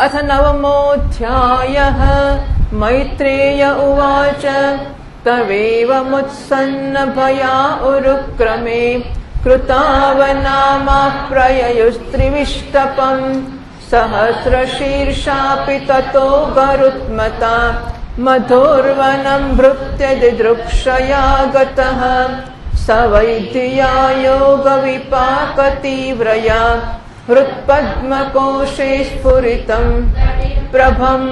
अथ नवमोऽध्यायः। मैत्रेय उवाच तवेवमुत्सन्नभया उरुक्रमे कृतावनामाः प्रययुस्त्रिविष्टपम् सहस्रशीर्षापि ततो गरुत्मता मधुर्वनम् भृत्य दिदृक्षया गतः स वैद्या योगविपाकतीव्रया हृत्पद्मकोशे स्फुरितम् प्रभम्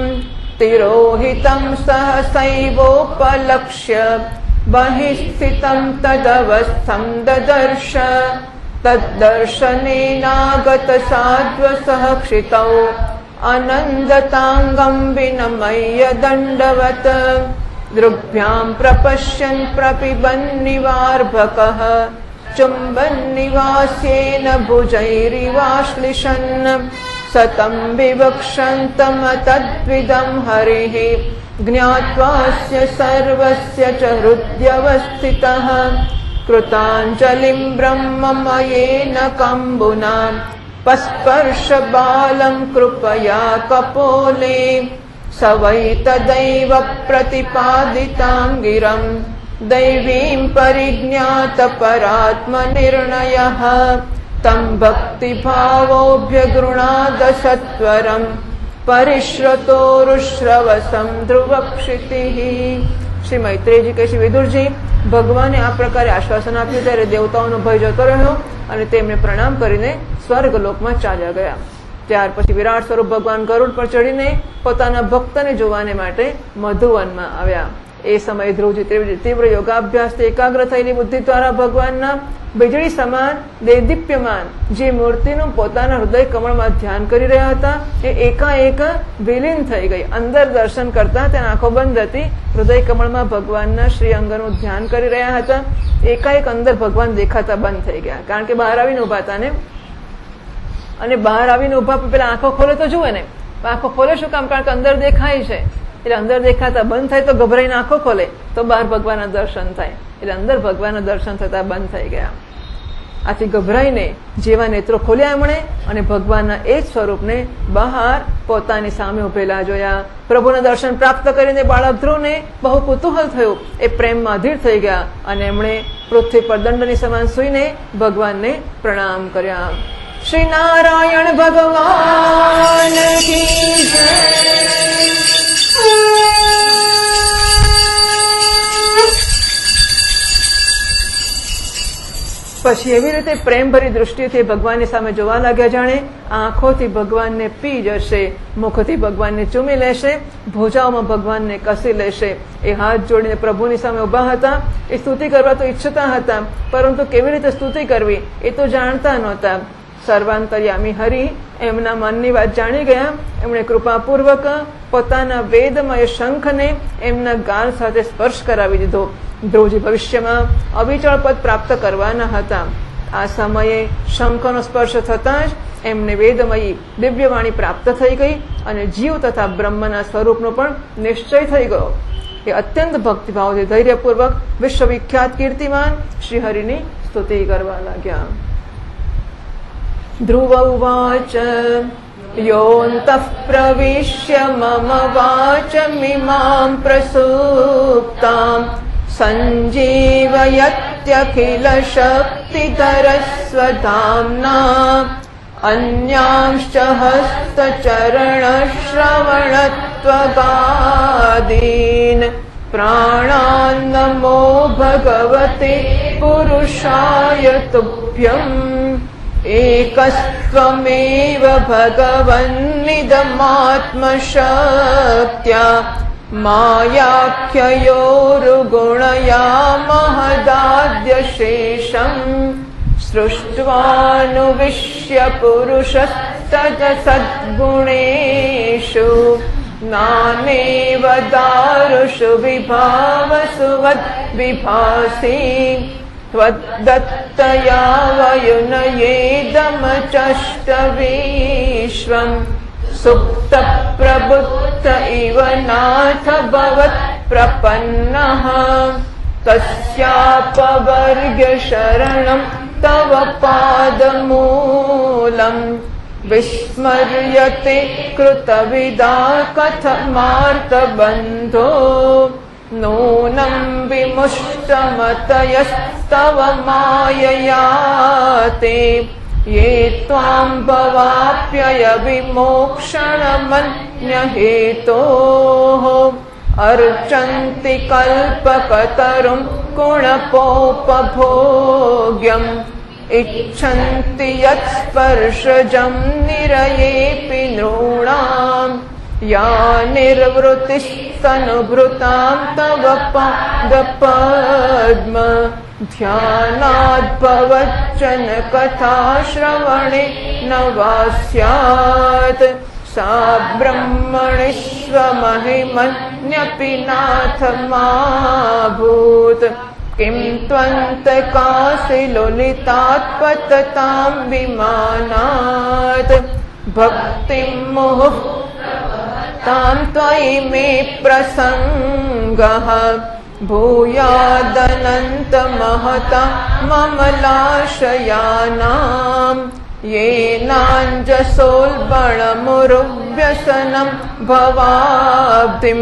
तिरोहितम् सहसैवोपलक्ष्य बहिः स्थितम् तदवस्थम् ददर्श तद्दर्शनेनागतसाध्वसः क्षितौ अनन्दताङ्गम् विनमय्य दण्डवत् दृग्भ्याम् प्रपश्यन् प्रपिबन्निवार्भकः चुम्बन्निवास्येन भुजैरिवाश्लिषन् सतम् विवक्षन्तमतद्विदम् हरिः ज्ञात्वास्य सर्वस्य च हृद्यवस्थितः कृताञ्जलिम् ब्रह्ममयेन कम्बुना पस्पर्श बालम् कृपया कपोले स वै तदैव प्रतिपादिताम् गिरम् दैवीम् परिज्ञात परात्मनिर्णयः तम् भक्तिभावोऽभ्यगृणाद सत्वरम् परिश्रतोरुश्रवसम् ध्रुवक्षितिः। શ્રી મૈત્રેયજી કે શ્રી વિદુરજી, ભગવાને આ પ્રકારે આશ્વાસન આપ્યું ત્યારે દેવતાઓનો ભય જતો રહ્યો અને તેમને પ્રણામ કરીને સ્વર્ગલોકમાં ચાલ્યા ગયા. ત્યાર પછી વિરાટ સ્વરૂપ ભગવાન ગરુડ પર ચડીને પોતાના ભક્તને જોવાને માટે મધુવનમાં આવ્યા. એ સમયે ધ્રુવજી તીવ્ર યોગાભ્યાસથી એકાગ્ર થયેલી બુદ્ધિ દ્વારા ભગવાનના વીજળી સમાન દેદીપ્યમાન જે મૂર્તિનું પોતાના હૃદય કમળમાં ધ્યાન કરી રહ્યા હતા એ એકાએક વિલીન થઈ ગઈ. અંદર દર્શન કરતા તેની આંખો બંધ હતી. હૃદય કમળમાં ભગવાનના શ્રી અંગનું ધ્યાન કરી રહ્યા હતા. એકાએક અંદર ભગવાન દેખાતા બંધ થઈ ગયા. કારણ કે બહાર આવીને ઉભા હતા ને, અને બહાર આવીને ઉભા પેલા આંખો ખોલે તો જુએ ને, આંખો ખોલે શું કામ? કારણ કે અંદર દેખાય છે. એટલે અંદર દેખાતા બંધ થાય તો ગભરાઈને આંખો ખોલે તો બહાર ભગવાનના દર્શન થાય. એટલે અંદર ભગવાનના દર્શન થતા બંધ થઈ ગયા. આથી ગભરાઈને જેવા નેત્રો ખોલ્યા એમણે અને ભગવાનના એ જ સ્વરૂપને બહાર પોતાની સામે ઉભેલા જોયા. પ્રભુના દર્શન પ્રાપ્ત કરીને બાળક ધ્રુવને બહુ કુતૂહલ થયું. એ પ્રેમમાં અધીર થઈ ગયા અને એમણે પૃથ્વી પર દંડની સમાન સૂઈને ભગવાનને પ્રણામ કર્યા. શ્રી નારાયણ ભગવાન કી જય. પછી એવી રીતે પ્રેમભરી દૃષ્ટિથી ભગવાનની સામે જોવા લાગ્યા જાણે આંખોથી ભગવાનને પી જશે, મુખથી ભગવાનને ચૂમી લેશે, ભુજાઓમાં ભગવાનને કસી લેશે. એ હાથ જોડીને પ્રભુની સામે ઉભા હતા. એ સ્તુતિ કરવા તો ઈચ્છતા હતા, પરંતુ કેવી રીતે સ્તુતિ કરવી એ તો જાણતા નહોતા. સર્વાંતર્યામી હરિ એમના મનની વાત જાણી ગયા. એમણે કૃપાપૂર્વક પોતાના વેદમય શંખને એમના ગાલ સાથે સ્પર્શ કરાવી દીધો. ધ્રુવજી ભવિષ્યમાં અવિચળ પદ પ્રાપ્ત કરવાના હતા. આ સમયે શંખનો સ્પર્શ થતાં જ એમને વેદમયી દિવ્યવાણી પ્રાપ્ત થઈ ગઈ અને જીવ તથા બ્રહ્મના સ્વરૂપનો પણ નિશ્ચય થઈ ગયો. એ અત્યંત ભક્તિભાવથી ધૈર્યપૂર્વક વિશ્વવિખ્યાત કીર્તિમાન શ્રીહરિની સ્તુતિ કરવા લાગ્યા. ધ્રુવ ઉવાચ યોऽन्तઃ પ્રવિશ્ય મમ વાચમિમાં પ્રસુપ્તાम् સંજીવયત્યખિલ શક્તિધરસ્વધામ્ના अन्यांश्च हस्तचरणश्रवणत्वगादीन् प्राणान् नमो भगवते पुरुषाय तुभ्यम् एकस्त्वमेव भगवन्निदमात्मशक्त्या मायाख्ययोरुगुणया महदाद्यशेषम् सृष्ट्वानुविश्य पुरुषस्तदसद्गुणेषु नानेव दारुषु विभावसु वद्विभासि त्वद्दत्तया वयुनयेदमचष्टविश्वम् सुप्तप्रबुद्ध इव नाथ भवत्प्रपन्नः तस्यापवर्ग्य शरणम् तव पादमूलम् विस्मर्यते कृतविदा कथमार्तबन्धो नूनं विमुष्टमतयस्तव मायया ते ये त्वां भवाप्यय विमोक्षणमन्यहेतोः अर्चन्ति कल्पकतरुं गुणपोपभोग्यम् इच्छन्ति यत्स्पर्शजं निरयेऽपि नृणाम् या निर्वृतिस्तनुभृतां तव पादपद्म ध्यानाद्भवच्चन कथा श्रवणे न वा स्यात् सा ब्रह्मणि स्वमहिमन्यपि नाथमाभूत् किं त्वन्तकासि लोलितात्पततां विमानात् भक्तिं मुहुः तां त्वयि मे प्रसङ्गः भूयादनन्तमहता ममलाशयानां येनाञ्जसोल्बणमुरुव्यसनं भवाब्धिं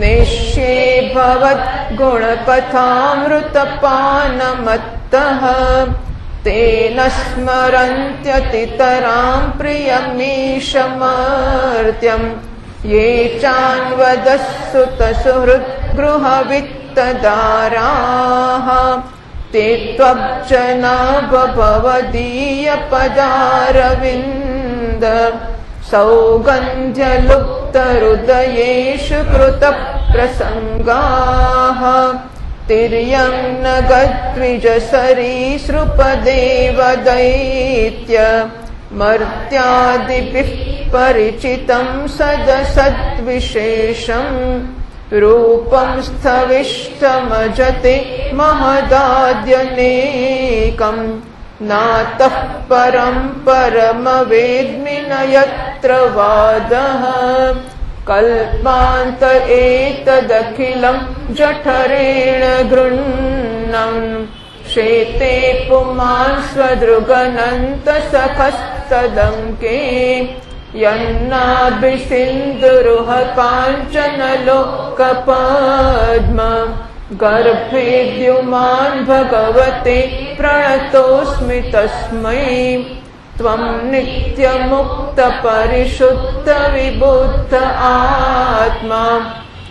निश्ये भवद्गुणकथामृतपानमत्तः तेन स्मरन्त्यतितरां प्रियमीशमर्त्यम् ये चान्वदस्सुतसुहृद्गृहवित्तदाराः ते त्वब्जना भवदीयपदारविन्द सौगन्ध्यलुप्तहृदयेषु कृतप्रसङ्गाः तिर्यं न गद्विजसरीसृपदेवदैत्य मर्त्यादिभिः परिचितं सदसद्विशेषम् रूपं स्थविष्टमजते महदाद्यनेकम् नातः परं परमवेद्मि न यत्र वादः कल्पान्त एतदखिलं जठरेण गृह्णन् शेते पुमान् स्वदृगनन्तसखस्तदङ्के यन्नाभिसिन्धुरुह काञ्चनलोकपद्म गर्भेद्युमान् भगवते प्रणतोऽस्मि तस्मै त्वं नित्यमुक्तपरिशुद्धविबुद्ध आत्मा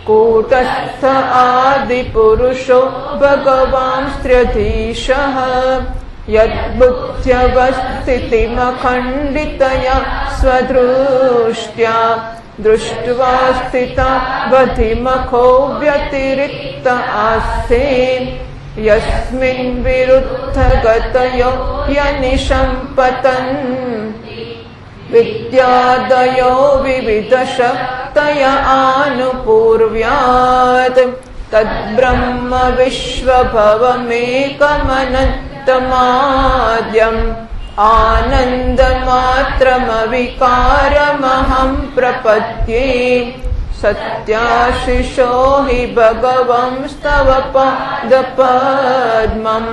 कूटस्थ आदिपुरुषो भगवांस्त्र्यधीशः यद्बुद्ध्यवस्थितिमखण्डितया स्वदृष्ट्या दृष्ट्वा स्थिता बधिमखो व्यतिरिक्त आस्ते यस्मिन् विरुद्धगतयो यनिशं पतन् विद्यादयो विविधशक्तय आनुपूर्व्यात् तद्ब्रह्म विश्वभवमेकमनन्तमाद्यम् आनन्दमात्रमविकारमहं प्रपद्ये सत्याशिषो हि भगवंस्तव पादपद्मम्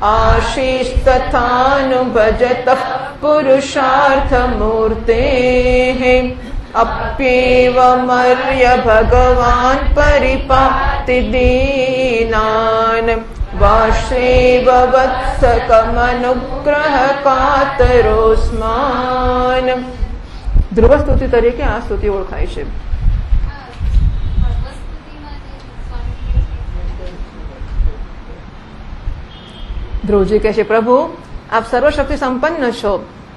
आशीस्तथानुभजतः पुरुषार्थमूर्तेः अप्येवमर्य भगवान् परिपाति दीनान् वाशेव वत्सकमनुग्रहकातरोऽस्मान् ધ્રુવ સ્તુતિ તરીકે આ સ્તુતિ ઓળખાય છે. ધ્રુવજી કહે છે, પ્રભુ આપ સર્વશક્તિ સંપન્ન છો.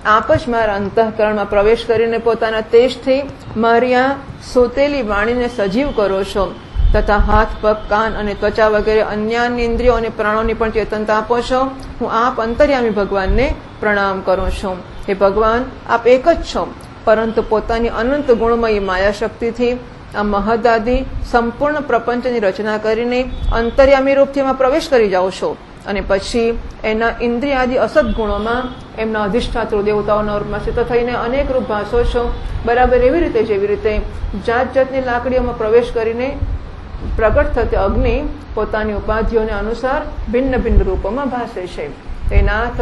આપ જ મારા અંતઃકરણમાં પ્રવેશ કરીને પોતાના તેજથી મારી આ સોતેલી વાણીને સજીવ કરો છો તથા હાથ, પગ, કાન અને ત્વચા વગેરે અન્ય ઇન્દ્રિયો અને પ્રાણોની પણ ચેતનતા આપો છો. હું આપ અંતર્યામી ભગવાનને પ્રણામ કરું છું. હે ભગવાન, આપ એક જ છો, પરંતુ પોતાની અનંત ગુણમયી માયા શક્તિથી આ મહદાદી સંપૂર્ણ પ્રપંચની રચના કરીને અંતર્યામી રૂપથી એમાં પ્રવેશ કરી જાઓ છો અને પછી એના ઇન્દ્રિયાદિ અસત ગુણોમાં એમના અધિષ્ઠાતૃ દેવતાઓના રૂપમાં સ્થિત થઈને અનેક રૂપ ભાસો છો. બરાબર એવી રીતે જેવી રીતે જાત જાતની લાકડીઓમાં પ્રવેશ કરીને પ્રગટ થતી અગ્નિ પોતાની ઉપાધિઓને અનુસાર ભિન્ન ભિન્ન રૂપોમાં ભાસે છે. હે નાથ,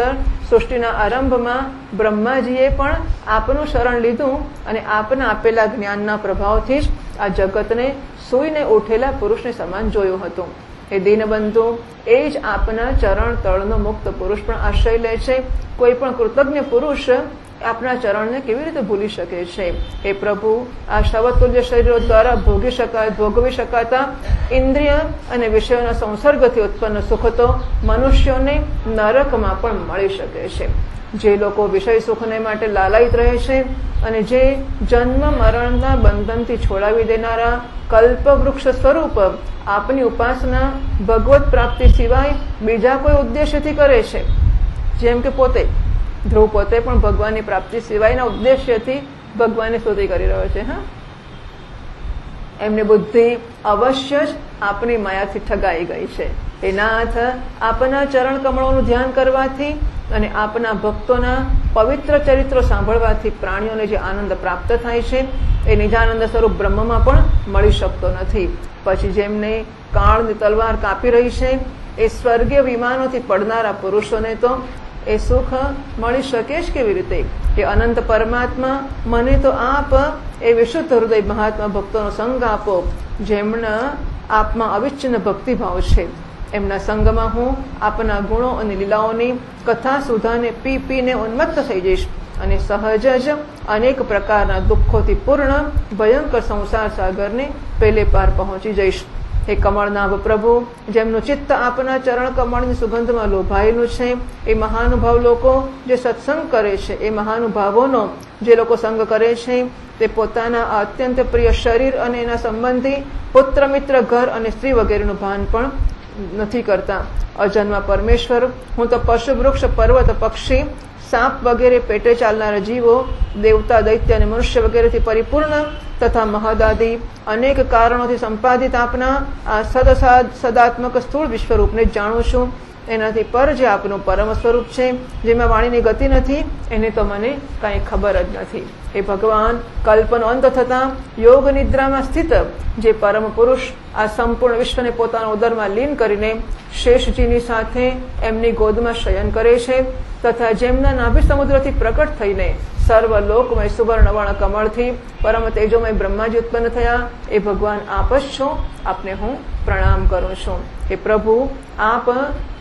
સૃષ્ટિના આરંભમાં બ્રહ્માજીએ પણ આપનું શરણ લીધું અને આપના આપેલા જ્ઞાનના પ્રભાવથી જ આ જગતને સૂઈને ઉઠેલા પુરુષને સમાન જોયું હતું. હે દીનબંધુ, એ જ આપના ચરણ તળનો મુક્ત પુરુષ પણ આશ્રય લે છે. કોઈ પણ કૃતજ્ઞ પુરુષ આપના ચરણને કેવી રીતે ભૂલી શકે છે? હે પ્રભુ, આ શવતુલ્ય શરીરો દ્વારા ભોગવી શકાતા ઇન્દ્રિય અને વિષયોના સંસર્ગથી ઉત્પન્ન સુખ તો મનુષ્યોને નરકમાં પણ મળી શકે છે. જે લોકો વિષય સુખને માટે લાલાયિત રહે છે અને જે જન્મ મરણના બંધનથી છોડાવી દેનારા કલ્પવૃક્ષ સ્વરૂપ આપની ઉપાસના ભગવત પ્રાપ્તિ સિવાય બીજા કોઈ ઉદ્દેશ્યથી કરે છે, જેમ કે પોતે ધ્રુવ પોતે પણ ભગવાનની પ્રાપ્તિ સિવાયના ઉદ્દેશ્યથી ભગવાનની સ્તુતિ કરી રહ્યો છે. એમની બુદ્ધિ અવશ્ય જ આપની માયાથી ઠગાઈ ગઈ છે. હે નાથ, આપના ચરણ કમળોનું ધ્યાન કરવાથી અને આપના ભક્તોના પવિત્ર ચરિત્રો સાંભળવાથી પ્રાણીઓને જે આનંદ પ્રાપ્ત થાય છે એ નિજાનંદ સ્વરૂપ બ્રહ્મમાં પણ મળી શકતો નથી. પછી જેમને કાળની તલવાર કાપી રહી છે એ સ્વર્ગીય વિમાનોથી પડનારા પુરુષોને તો એ સુખ મળી શકે જ કેવી રીતે? એ અનંત પરમાત્મા, મને તો આપ એ વિશુદ્ધ હૃદય મહાત્મા ભક્તોનો સંગ આપો, જેમના આપમાં અવિચ્છિન્ન ભક્તિભાવ છે. એમના સંગમાં હું આપના ગુણો અને લીલાઓની કથા સુધાને પી પીને ઉન્મત્ત થઈ જઈશ અને સહજ જ અનેક પ્રકારના દુઃખોથી પૂર્ણ ભયંકર સંસાર સાગરને પેલે પાર પહોંચી જઈશ. હે કમળનાભ પ્રભુ, જેમનું ચિત્ત આપના ચરણ કમળની સુગંધમાં લોભાયેલું છે, એ મહાનુભાવ લોકો જે સત્સંગ કરે છે, એ મહાનુભાવોનો જે લોકો સંગ કરે છે તે પોતાના અત્યંત પ્રિય શરીર અને એના સંબંધી પુત્ર મિત્ર ઘર અને સ્ત્રી વગેરેનું ભાન પણ નથી કરતા. અજન્મા પરમેશ્વર, હું તો પશુ વૃક્ષ પર્વત પક્ષી સાપ વગેરે પેટે ચાલનારા જીવો, દેવતા દૈત્ય અને મનુષ્ય વગેરેથી પરિપૂર્ણ તથા મહદાદી અનેક કારણોથી સંપાદિત આપના આ સદાત્મક સ્થૂળ વિશ્વરૂપને જાણું છું. એનાથી પર જે આપનું પરમ સ્વરૂપ છે, જેમાં વાણીની ગતિ નથી, એને તો મને કાંઈ ખબર જ નથી. એ ભગવાન, કલ્પનો અંત થતા યોગ નિદ્રામાં સ્થિત જે પરમ પુરુષ આ સંપૂર્ણ વિશ્વને પોતાના ઉદરમાં લીન કરીને શેષજીની સાથે એમની ગોદમાં શયન કરે છે તથા જેમના નાભિ સમુદ્રથી પ્રકટ થઈને સર્વ લોકમય સુવર્ણવર્ણ કમળથી પરમ તેજોમય બ્રહ્માજી ઉત્પન્ન થયા, એ ભગવાન આપ જ છો. આપને હું પ્રણામ કરું છું. હે પ્રભુ, આપ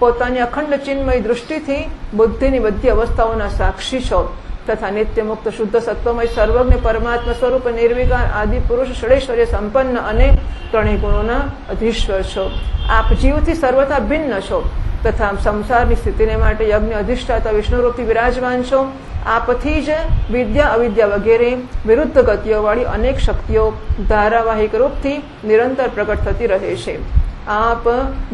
પોતાની અખંડ ચિન્મય દૃષ્ટિથી બુદ્ધિની બધી અવસ્થાઓના સાક્ષી છો તથા નિત્ય મુક્ત શુદ્ધ સત્વમય સર્વજ્ઞ પરમાત્મા સ્વરૂપ નિર્વિકાર આદિ પુરુષ ષડૈશ્વર્ય સંપન્ન અને ત્રણેય ગુણોના અધીશ્વર છો. આપ જીવથી સર્વથા ભિન્ન છો તથા સંસારની સ્થિતિને માટે યજ્ઞ અધિષ્ઠાતા વિષ્ણુરૂપથી વિરાજમાન છો. આપથી જ વિદ્યા અવિદ્યા વગેરે વિરુદ્ધ ગતિઓવાળી અનેક શક્તિઓ ધારાવાહિક રૂપથી નિરંતર પ્રગટ થતી રહે છે. આપ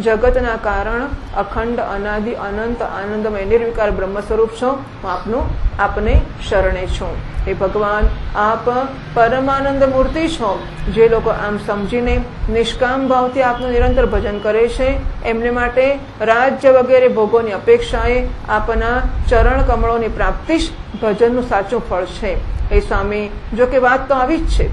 જગતના કારણ અખંડ અનાદિ અનંત આનંદમય નિર્વિકાર બ્રહ્મ સ્વરૂપ છો. હું આપને શરણે છું. હે ભગવાન, આપ પરમાનંદ મૂર્તિ છો. જે લોકો આમ સમજીને નિષ્કામ ભાવથી આપનું નિરંતર ભજન કરે છે, એમને માટે રાજ્ય વગેરે ભોગોની અપેક્ષાએ આપના ચરણ કમળોની પ્રાપ્તિ જ ભજનનું સાચું ફળ છે. હે સ્વામી, જો કે વાત તો આવી જ છે,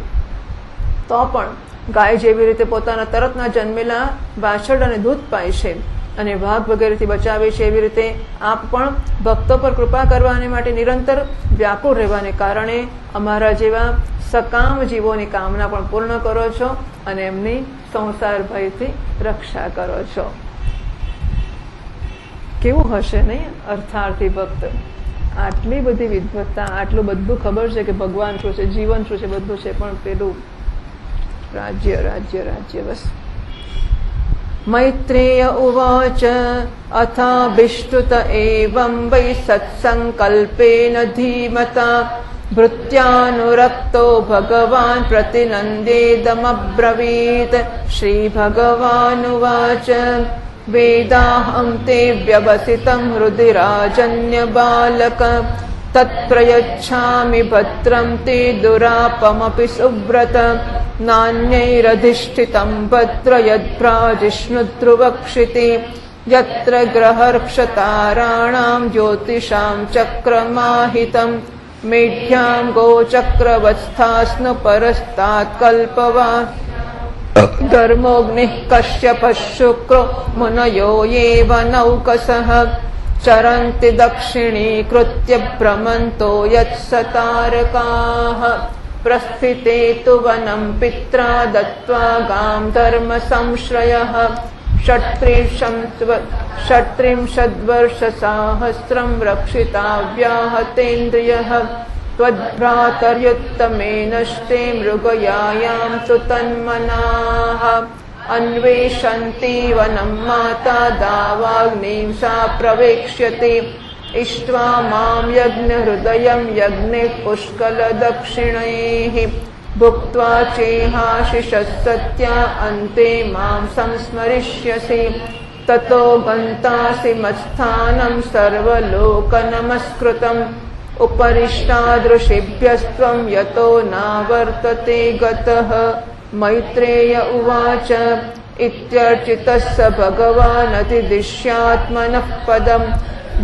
તો પણ ગાય જેવી રીતે પોતાના તરતના જન્મેલા વાછરડ અને દૂધ પાય છે અને વાઘ વગેરેથી બચાવે છે, એવી રીતે આપ પણ ભક્તો પર કૃપા કરવાને માટે નિરંતર વ્યાકુળ રહેવાને કારણે અમારા જેવા સકામ જીવોની કામના પણ પૂર્ણ કરો છો અને એમની સંસાર ભયથી રક્ષા કરો છો. કેવું હશે નહીં અર્થાર્થી ભક્ત? આટલી બધી વિદ્વત્તા, આટલું બધું ખબર છે કે ભગવાન શું છે, જીવન શું છે, બધું છે, પણ પેલું રાજ્ય રાજ્ય રાજ્ય બસ. મૈત્રેય ઉવાચ અથાભિષ્ટુત એવં વૈ સત્સંકલ્પેન ધીમતા ભૃત્યાનુરક્તો ભગવાન પ્રતિનંદેદમબ્રવીત. શ્રી ભગવાનુવાચ વેદાહં તે વ્યવસિतं હૃદિરાજન્ય બાલક તત્પ્રયચ્છામિ ભદ્રં તે દુરાપમપી સુવ્રત નાન્યૈરધિષ્ઠિतं ભદ્ર યદ્ભ્રાજિષ્ણુધ્રુવક્ષિતિ यत्र ग्रहर्क्षताराणां ज्योतिषां चक्रमाहितं मेढ्यां गोचक्रवस्थास्नु परस्तात् कल्पवान् धर्मोऽग्निः कश्यपः शुक्रो मुनयो येव नौकसः ચરંતિ દક્ષિણીકૃત્ય ભ્રમંતો યત્સતારકાઃ પ્રસ્થિતે તુ વનમ પિત્રા દત્ત્વા ગામ ધર્મ સંશ્રયઃ षट्त्रिंशद्वर्षसाहस्रं रक्षिताव्याहतेन्द्रियः त्वद्भ्रातर्युत्तमेनष्टे मृगयायां तु तन्मनाः अन्वेषन्ति वनं माता दावाग्निं सा प्रवेक्ष्यति इष्ट्वा मां यज्ञहृदयं यज्ञे पुष्कलदक्षिणैः भुक्त्वा चेहाशिषः सत्या अन्ते मां संस्मरिष्यसि ततो गन्तासि मत्स्थानं सर्वलोकनमस्कृतम् उपरिष्टादृशिभ्यस्त्वं यतो नावर्तते गतः। मैत्रेय उवाच इत्यर्चितः स भगवानतिदिश्यात्मनः पदम्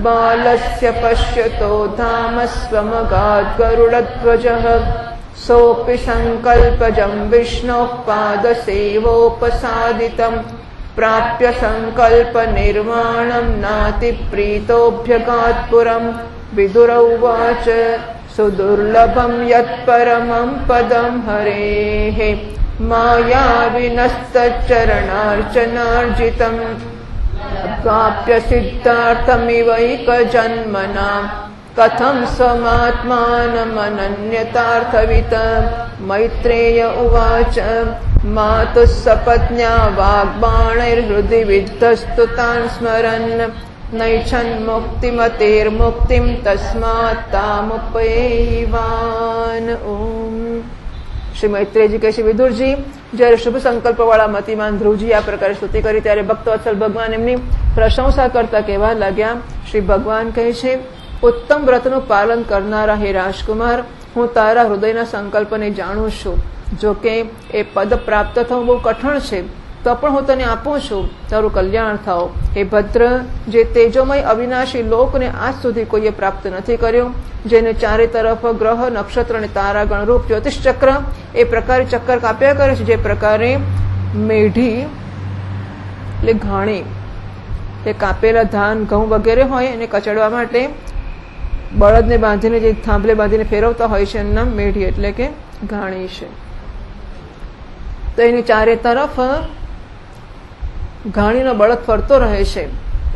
बालस्य पश्यतो धाम स्वमगात् गरुडध्वजः सोऽपि सङ्कल्पजं विष्णोः पादसेवोपसादितम् प्राप्य सङ्कल्पनिर्माणं नातिप्रीतोऽभ्यगात् पुरम्। विदुर उवाच सुदुर्लभं यत्परमं पदं हरेः मायाविनस्तच्चरणार्चनार्जितम् प्राप्य सिद्धार्थमिवैकजन्मनाम् कथं समात्मानमनन्यतार्थवित्। मैत्रेय उवाच मातुः सपत्न्या वाग्बाणैर्हृदि विद्धस्तु तान् स्मरन् नैच्छन्मुक्तिमतेर्मुक्तिं तस्मात् तामुपैवान्। ओम श्री मैत्रेय जी કહે છે, વિદુરજી, જ્યારે શુભ સંકલ્પ વાળા મતિમાન ધ્રુવજી આ પ્રકારે સ્તુતિ કરી ત્યારે ભક્તવત્સલ ભગવાન એમની પ્રશંસા કરતા કહેવા લાગ્યા. શ્રી ભગવાન કહે છે, ઉત્તમ વ્રતનું પાલન કરનારા હે રાજકુમાર, હું તારા હૃદયના સંકલ્પને જાણું છું. જો કે એ પદ પ્રાપ્ત થવું બહુ કઠણ છે, તો પણ હું તને આપું છું, તારું કલ્યાણ થાઓ. હે ભદ્ર, જે તેજોમય અવિનાશી લોકને આજ સુધી કોઈએ પ્રાપ્ત નથી કર્યો, જેને ચારે તરફ ગ્રહ, નક્ષત્ર અને તારાગણ રૂપ જ્યોતિષ ચક્ર એ પ્રકારે ચક્કર કાપ્યા કરે છે, જે પ્રકારે મેઢી એટલે ઘાણી એ કાપેલા ધાન, ઘઉં વગેરે હોય એને કચડવા માટે બળદને બાંધીને જે થાંભલે બાંધીને ફેરવતા હોય છે, એનું નામ મેઢી એટલે કે ઘાણી છે. તો એની ચારે તરફ ઘાણીનો બળદ ફરતો રહે છે.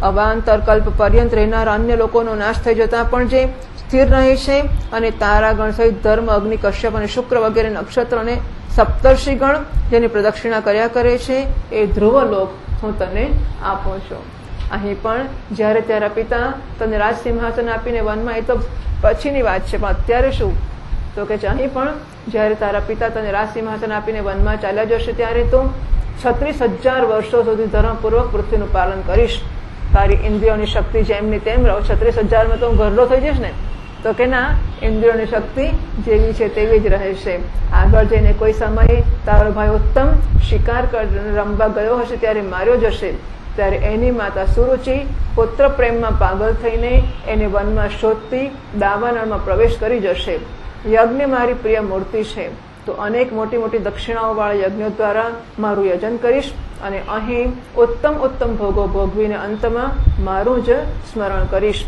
અવાંતર કલ્પ પર્યંત રહેનારા અન્ય લોકોનો નાશ થઈ જતા પણ જે સ્થિર રહે છે, અને તારાગણ સહિત ધર્મ, અગ્નિ, કશ્યપ અને શુક્ર વગેરે નક્ષત્ર અને સપ્તર્ષિગણ જેની પ્રદક્ષિણા કર્યા કરે છે, એ ધ્રુવલોક હું તને આપું છું. અહીં પણ જ્યારે તારા પિતા તને રાજ સિંહાસન આપીને વનમાં, એ તો પછીની વાત છે, પણ અત્યારે શું તો કે અહીં પણ જ્યારે તારા પિતા તને રાજ સિંહાસન આપીને વનમાં ચાલ્યા જશે, ત્યારે તું 36,000 વર્ષો સુધી ધર્મપૂર્વક પૃથ્વીનું પાલન કરીશ. તારી ઇન્દ્રિયોની શક્તિ જેમની તેમ રહો. 36,000માં તો હું ગરલો થઈ જઈશ ને? તો કે ના, ઇન્દ્રિયોની શક્તિ જેવી છે તેવી જ રહેશે. આગળ જઈને કોઈ સમયે તારો ભાઈ ઉત્તમ શિકાર રમવા ગયો હશે, ત્યારે માર્યો જશે, ત્યારે એની માતા સુરુચિ પુત્ર પ્રેમમાં પાગલ થઈને એને વનમાં શોધતી દાવાનળમાં પ્રવેશ કરી જશે. યજ્ઞ મારી પ્રિય મૂર્તિ છે, તો અનેક મોટી મોટી દક્ષિણાઓ વાળા યજ્ઞો દ્વારા મારું યજન કરીશ, અને અહીં ઉત્તમ ઉત્તમ ભોગો ભોગવીને અંતમાં મારું જ સ્મરણ કરીશ.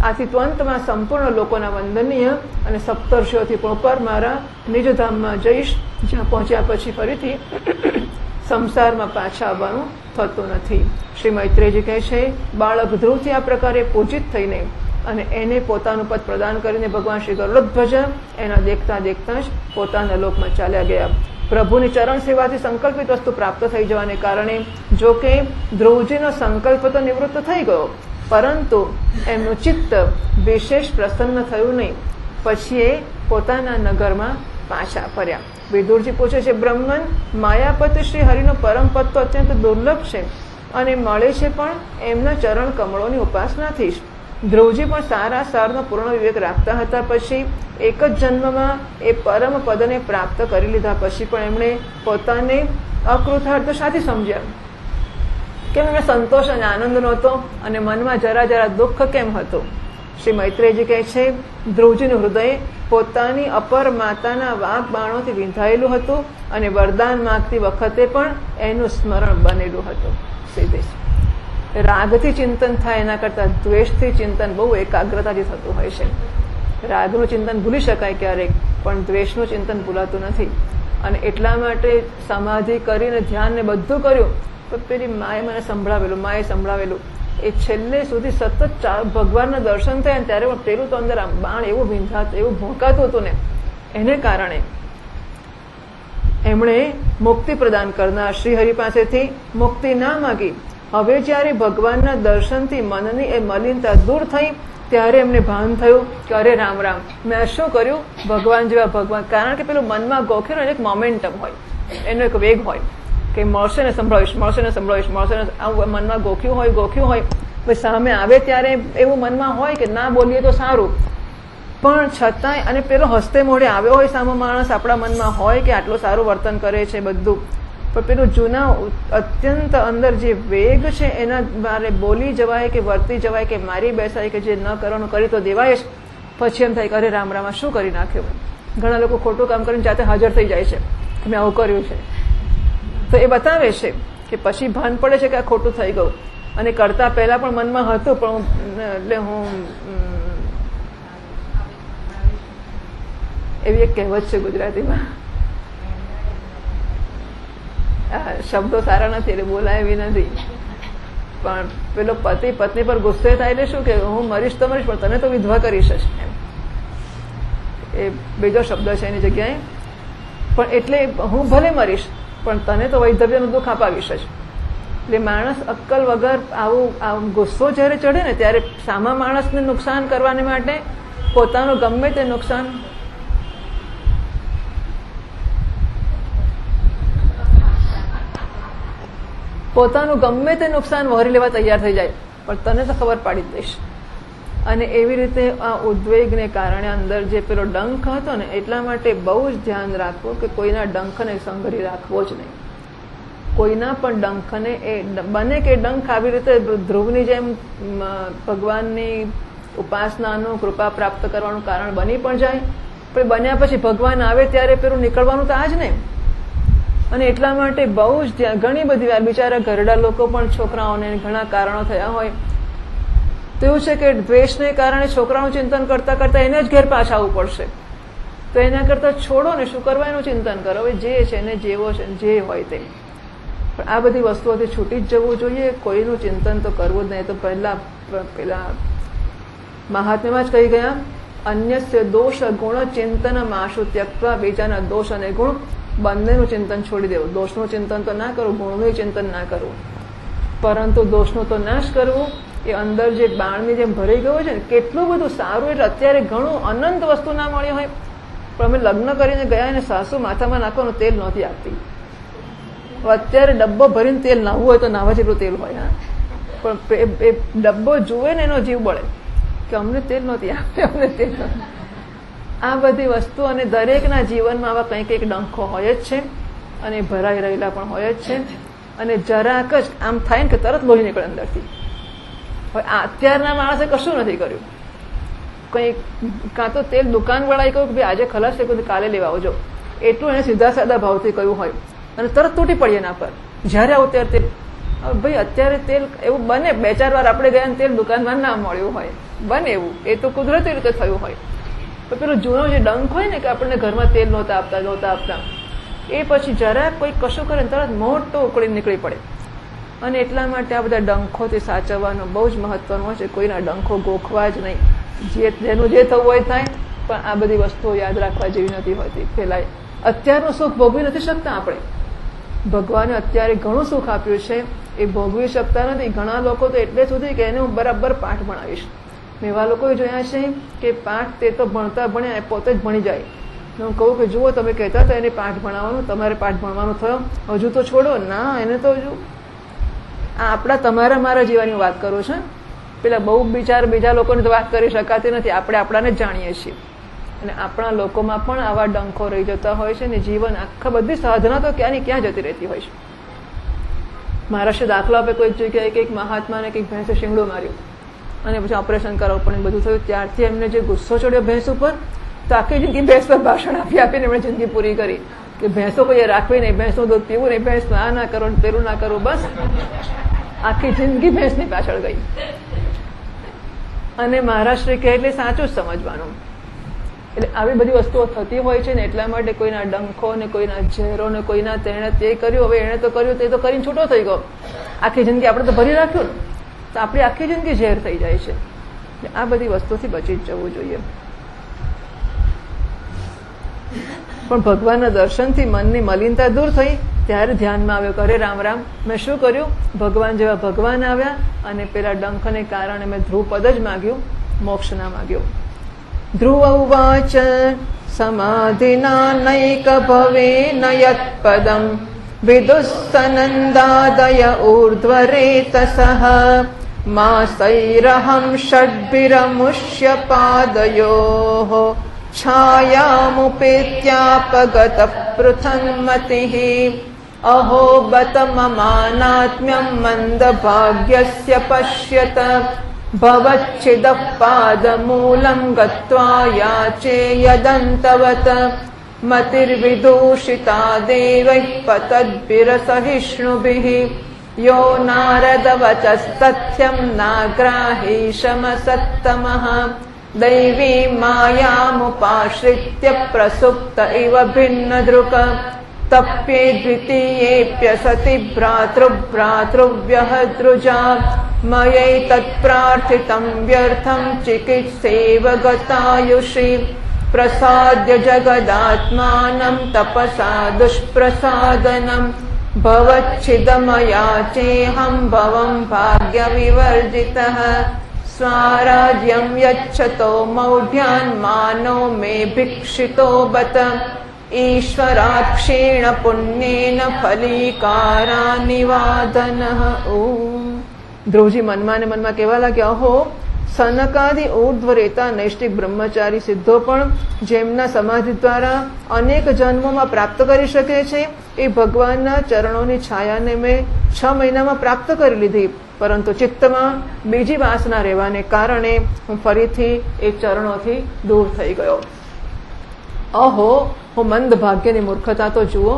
આથી તું અંતમાં સંપૂર્ણ લોકોના વંદનીય અને સપ્તર્ષિઓથી પણ ઉપર મારા નિજધામમાં જઈશ, જ્યાં પહોંચ્યા પછી ફરીથી સંસારમાં પાછા આવવાનું થતું નથી. શ્રી મૈત્રેયજી કહે છે, બાળક ધ્રુવથી આ પ્રકારે પૂજિત થઈને અને એને પોતાનું પદ પ્રદાન કરીને ભગવાન શ્રી ગરુડધ્વજ એના દેખતા દેખતા જ પોતાના લોકમાં ચાલ્યા ગયા. પ્રભુની ચરણ સેવાથી સંકલ્પિત વસ્તુ પ્રાપ્ત થઈ જવાને કારણે જો કે ધ્રુવજીનો સંકલ્પ તો નિવૃત્ત થઈ ગયો, પરંતુ એમનું ચિત્ત વિશેષ પ્રસન્ન થયું નહીં. પછી એ પોતાના નગરમાં પાછા ફર્યા. વિદુરજી પૂછે છે, બ્રહ્મન, માયાપતિ શ્રી હરિનો પરમ પદ તો અત્યંત દુર્લભ છે અને મળે છે પણ એમના ચરણ કમળોની ઉપાસનાથી જ. ધ્રુવજી પણ સારા સારનો પૂર્ણ વિવેક રાખતા હતા. પછી એક જ જન્મમાં એ પરમ પદને પ્રાપ્ત કરી લીધા પછી પણ એમણે પોતાને અકૃતાર્થ શાથી સમજ્યા? કેમ એમને સંતોષ અને આનંદ નહોતો અને મનમાં જરા જરા દુઃખ કેમ હતું? શ્રી મૈત્રેયજી કહે છે, ધ્રુવજીનું હૃદય પોતાની અપર માતાના વાઘ બાણોથી વિંધાયેલું હતું અને વરદાન માંગતી વખતે પણ એનું સ્મરણ બનેલું હતું. સીધે રાગથી ચિંતન થાય એના કરતા દ્વેષથી ચિંતન બહુ એકાગ્રતાથી થતું હોય છે. રાગનું ચિંતન ભૂલી શકાય ક્યારેક, પણ દ્વેષનું ચિંતન ભૂલાતું નથી. અને એટલા માટે સમાધિ કરીને ધ્યાન ને બધું કર્યું, તો પેલી માએ મને સંભળાવેલું એ છેલ્લે સુધી સતત ભગવાનના દર્શન થયા ને ત્યારે પેલું તો અંદર બાણ એવું વિંધાતું, એવું ભોંકાતું હતું ને, એને કારણે એમણે મુક્તિ પ્રદાન કરનાર શ્રીહરિ પાસેથી મુક્તિ ના માગી. હવે જયારે ભગવાનના દર્શનથી મનની એ મલિનતા દૂર થઈ, ત્યારે એમને ભાન થયું કે અરે રામ રામ, મેં શું કર્યું, ભગવાન જેવા ભગવાન. કારણ કે પેલું મનમાં ગોખેલો એક મોમેન્ટમ હોય, એનો એક વેગ હોય કે મળશે ને સંભળાવીશ. આવું મનમાં ગોખ્યું હોય, પછી સામે આવે ત્યારે એવું મનમાં હોય કે ના બોલીએ તો સારું, પણ છતાંય, અને પેલો હસ્તે મોઢે આવ્યો હોય સામો માણસ, આપણા મનમાં હોય કે આટલું સારું વર્તન કરે છે બધું, પણ પેલું જૂના અત્યંત અંદર જે વેગ છે એના મારે બોલી જવાય કે વર્તી જવાય કે મારી બેસાય કે જે ન કરવાનું કરી તો દેવાય જ. પછી એમ થાય કે અરે રામ રામા શું કરી નાખ્યું. ઘણા લોકો ખોટું કામ કરીને જાતે હાજર થઈ જાય છે કે મેં આવું કર્યું છે. તો એ બતાવે છે કે પછી ભાન પડે છે કે આ ખોટું થઈ ગયું, અને કરતા પહેલા પણ મનમાં હતું, પણ હું એવી એક કહેવત છે ગુજરાતીમાં, શબ્દો સારા નથી એટલે બોલાય એવી નથી, પણ પેલો પતિ પત્ની પર ગુસ્સે થાય એટલે શું કે હું મરીશ તો મરીશ, પણ તને તો વિધવા કરીશ જ, એ બીજો શબ્દ છે એની જગ્યાએ. પણ એટલે હું ભલે મરીશ પણ તને તો વૈધવ્યનું દુઃખ અપાવીશ જ. એટલે માણસ અક્કલ વગર આવું ગુસ્સો જયારે ચડે ને ત્યારે સામા માણસને નુકસાન કરવાને માટે પોતાનું ગમે તે નુકસાન વહોરી લેવા તૈયાર થઈ જાય, પણ તને તો ખબર પાડી દઈશ. અને એવી રીતે આ ઉદ્વેગને કારણે અંદર જે પેલો ડંખ હતો ને, એટલા માટે બહુ જ ધ્યાન રાખવું કે કોઈના ડંખને સંઘરી રાખવો જ નહીં. કોઈના પણ ડંખને એ બને કે ડંખ આવી રીતે ધ્રુવની જેમ ભગવાનની ઉપાસનાનું કૃપા પ્રાપ્ત કરવાનું કારણ બની પણ જાય, પણ બન્યા પછી ભગવાન આવે ત્યારે પેલું નીકળવાનું તો આ જ ને. અને એટલા માટે બહુ જ ઘણી બધી વાર બિચારા ઘરડા લોકો પણ છોકરાઓને ઘણા કારણો થયા હોય તો એવું છે કે દ્વેષને કારણે છોકરાનું ચિંતન કરતા કરતા એને જ ઘેર પાછા આવવું પડશે. તો એના કરતા છોડો ને, શું કરવા એનું ચિંતન કરો, હવે જે છે ને જેવો છે જે હોય તે. પણ આ બધી વસ્તુઓથી છૂટી જ જવું જોઈએ, કોઈનું ચિંતન તો કરવું જ નહીં. તો પેલા મહાત્મ્યમાં જ કહી ગયા, અન્યસ્ય દોષ ગુણ ચિંતન માશુ ત્યક્વા, બીજાના દોષ અને ગુણ બંનેનું ચિંતન છોડી દેવું. દોષનું ચિંતન તો ના કરવું, ગુણનું ચિંતન ના કરવું, પરંતુ દોષનું તો નાશ કરવું. એ અંદર જે બાણની જેમ ભરાઈ ગયું છે ને, કેટલું બધું સારું. એટલે અત્યારે ઘણું અનંત વસ્તુ ના મળી હોય, પણ અમે લગ્ન કરીને ગયા ને સાસુ માથામાં નાખવાનું તેલ નહોતી આપતી. અત્યારે ડબ્બો ભરીને તેલ નાહવું હોય તો નાવા જેટલું તેલ હોય. પણ એ ડબ્બો જુએ ને એનો જીવ બળે કે અમને તેલ નહોતી આપતી, અમને તેલ નહોતી. આ બધી વસ્તુ, અને દરેકના જીવનમાં આવા કંઈક એક ડંખો હોય જ છે, અને ભરાઈ રહેલા પણ હોય જ છે. અને જરાક જ આમ થાય ને કે તરત લોહી નીકળે અંદરથી. હવે અત્યારના માણસે કશું નથી કર્યું, કંઈક કાં તો તેલ દુકાનવાળાએ કહ્યું કે ભાઈ આજે ખલાસ છે, કાલે લેવા આવજો, એટલું એને સીધા સાદા ભાવથી કહ્યું હોય, અને તરત તૂટી પડીએ એના પર. જયારે આવું ત્યારે તેલ, ભાઈ અત્યારે તેલ એવું બને, 2-4 વાર આપણે ગયા ને તેલ દુકાનમાં ના મળ્યું હોય, બને એવું, એ તો કુદરતી રીતે થયું હોય. પણ પેલો જૂનો જે ડંખ હોય ને કે આપણને ઘરમાં તેલ નહોતા આપતા, એ પછી જરા કોઈ કશું કરે તરત મોટો ઉકળી નીકળી પડે. અને એટલા માટે આ બધા ડંખોથી સાચવવાનું બહુ જ મહત્વનું હોય છે. કોઈના ડંખો ગોખવા જ નહીં, જેનું જે થવું હોય થાય, પણ આ બધી વસ્તુઓ યાદ રાખવા જેવી નથી હોતી. પેલા અત્યારનું સુખ ભોગવી નથી શકતા આપણે. ભગવાને અત્યારે ઘણું સુખ આપ્યું છે, એ ભોગવી શકતા નથી. ઘણા લોકો તો એટલે સુધી કે એને હું બરાબર પાઠ ભણાવીશ. મેં એવા લોકોએ જોયા છે કે પાઠ તે તો ભણતા ભણ્યા, પોતે જ ભણી જાય. હું કહું કે જુઓ તમે કહેતા હતા એને પાઠ ભણાવવાનું, તમારે પાઠ ભણવાનું થયો, હજુ તો છોડો ના, એને તો હજુ આ આપણા તમારા મારા જીવાની વાત કરું છું. પેલા બહુ બીજા લોકોની તો વાત કરી શકાતી નથી, આપણે આપણાને જ જાણીએ છીએ. અને આપણા લોકોમાં પણ આવા ડંખો રહી જતા હોય છે, ને જીવન આખા બધી સાધના તો ક્યાંની ક્યાં જતી રહેતી હોય છે. મહારાષ્ટ્ર દાખલા આપે કોઈક જગ્યાએ કંઈક મહાત્માને કંઈક ભેંસે શિંગડું માર્યું અને પછી ઓપરેશન કરાવવું પણ બધું થયું. ત્યારથી એમને જે ગુસ્સો ચડ્યો ભેંસ ઉપર, તો આખી જિંદગી ભેંસ પર ભાષણ આપીને એમણે જિંદગી પૂરી કરી કે ભેંસો કોઈએ રાખવી નહીં, ભેંસનું દૂધ પીવું નહીં, ભેંસ આ ના કરો પેલું ના કરો. બસ આખી જિંદગી ભેંસની પાછળ ગઈ. અને મહારાષ્ટ્ર કહે એટલે સાચું જ સમજવાનું. એટલે આવી બધી વસ્તુઓ થતી હોય છે ને એટલા માટે કોઈના ડંખો ને કોઈના ઝેરો ને કોઈના તેણે તે કર્યું, હવે એને તો કર્યું તે તો કરીને છૂટો થઈ ગયો. આખી જિંદગી આપણે તો ભરી રાખ્યું ને, તો આપણી આખી જિંદગી ઝેર થઈ જાય છે. આ બધી વસ્તુથી બચી જ જવું જોઈએ. પણ ભગવાનના દર્શનથી મનની મલિનતા દૂર થઈ ત્યારે ધ્યાનમાં આવ્યો કરે રામ રામ મેં શું કર્યું, ભગવાન જેવા ભગવાન આવ્યા અને પેલા ડંખને કારણે મેં ધ્રુવપદ જ માગ્યું, મોક્ષ ના માગ્યો. ધ્રુવ ઉવાચ સમાધિના નૈક ભવે નયત પદમ વિદુસ્સનંદાદય ઊર્ધ્વરેતસઃ માસૈરહં ષડ્ભિરમુષ્ય પાદયોઃ છાયામુપેત્યાપગત પૃથન્મતિઃ અહો બત મમાનાત્મ્યં મંદભાગ્યસ્ય પશ્યત ભવચ્છિદઃ પાદમૂલં ગત્વા યાચે યદંતવત મતિર્વિદૂષિતા દેવૈઃ પતદ્ભિરસહિષ્ણુભિઃ યો નારદવચस्तथ्यं નાગ્રાહીશમસત્તમઃ दैवी मायामुपाश्रित्य प्रसुप्त इव भिन्नदृक् तप्ये द्वितीयेऽप्य सति भ्रातृभ्रातृव्यः द्रुजा मयैतत्प्रार्थितं व्यर्थं चिकित्सेव गतायुषि प्रसाद्य जगदात्मानं तपसा दुष्प्रसादनं भवच्छिदमयाचेऽहं भवं भाग्यविवर्जितः स्वाराज्यं यच्छतो मौढ्यान् मानो मे भिक्षितो बत ईश्वराक्षेण पुण्येन फलीकारानिवादनः. ओम. ધ્રુવજી મનમાં ને મનમાં કહેવા લાગ્યા, અહો સનકાદિ ઉર્ધ્વ રેતા નૈષ્ટિક બ્રહ્મચારી સિદ્ધો પણ જેમના સમાધિ દ્વારા અનેક જન્મોમાં પ્રાપ્ત કરી શકે છે એ ભગવાનના ચરણોની છાયાને મેં 6 મહિનામાં પ્રાપ્ત કરી લીધી, પરંતુ ચિત્તમાં બીજી વાસના રહેવાને કારણે હું ફરીથી એ ચરણોથી દૂર થઈ ગયો. અહો હું મંદ ભાગ્યની મૂર્ખતા તો જુઓ,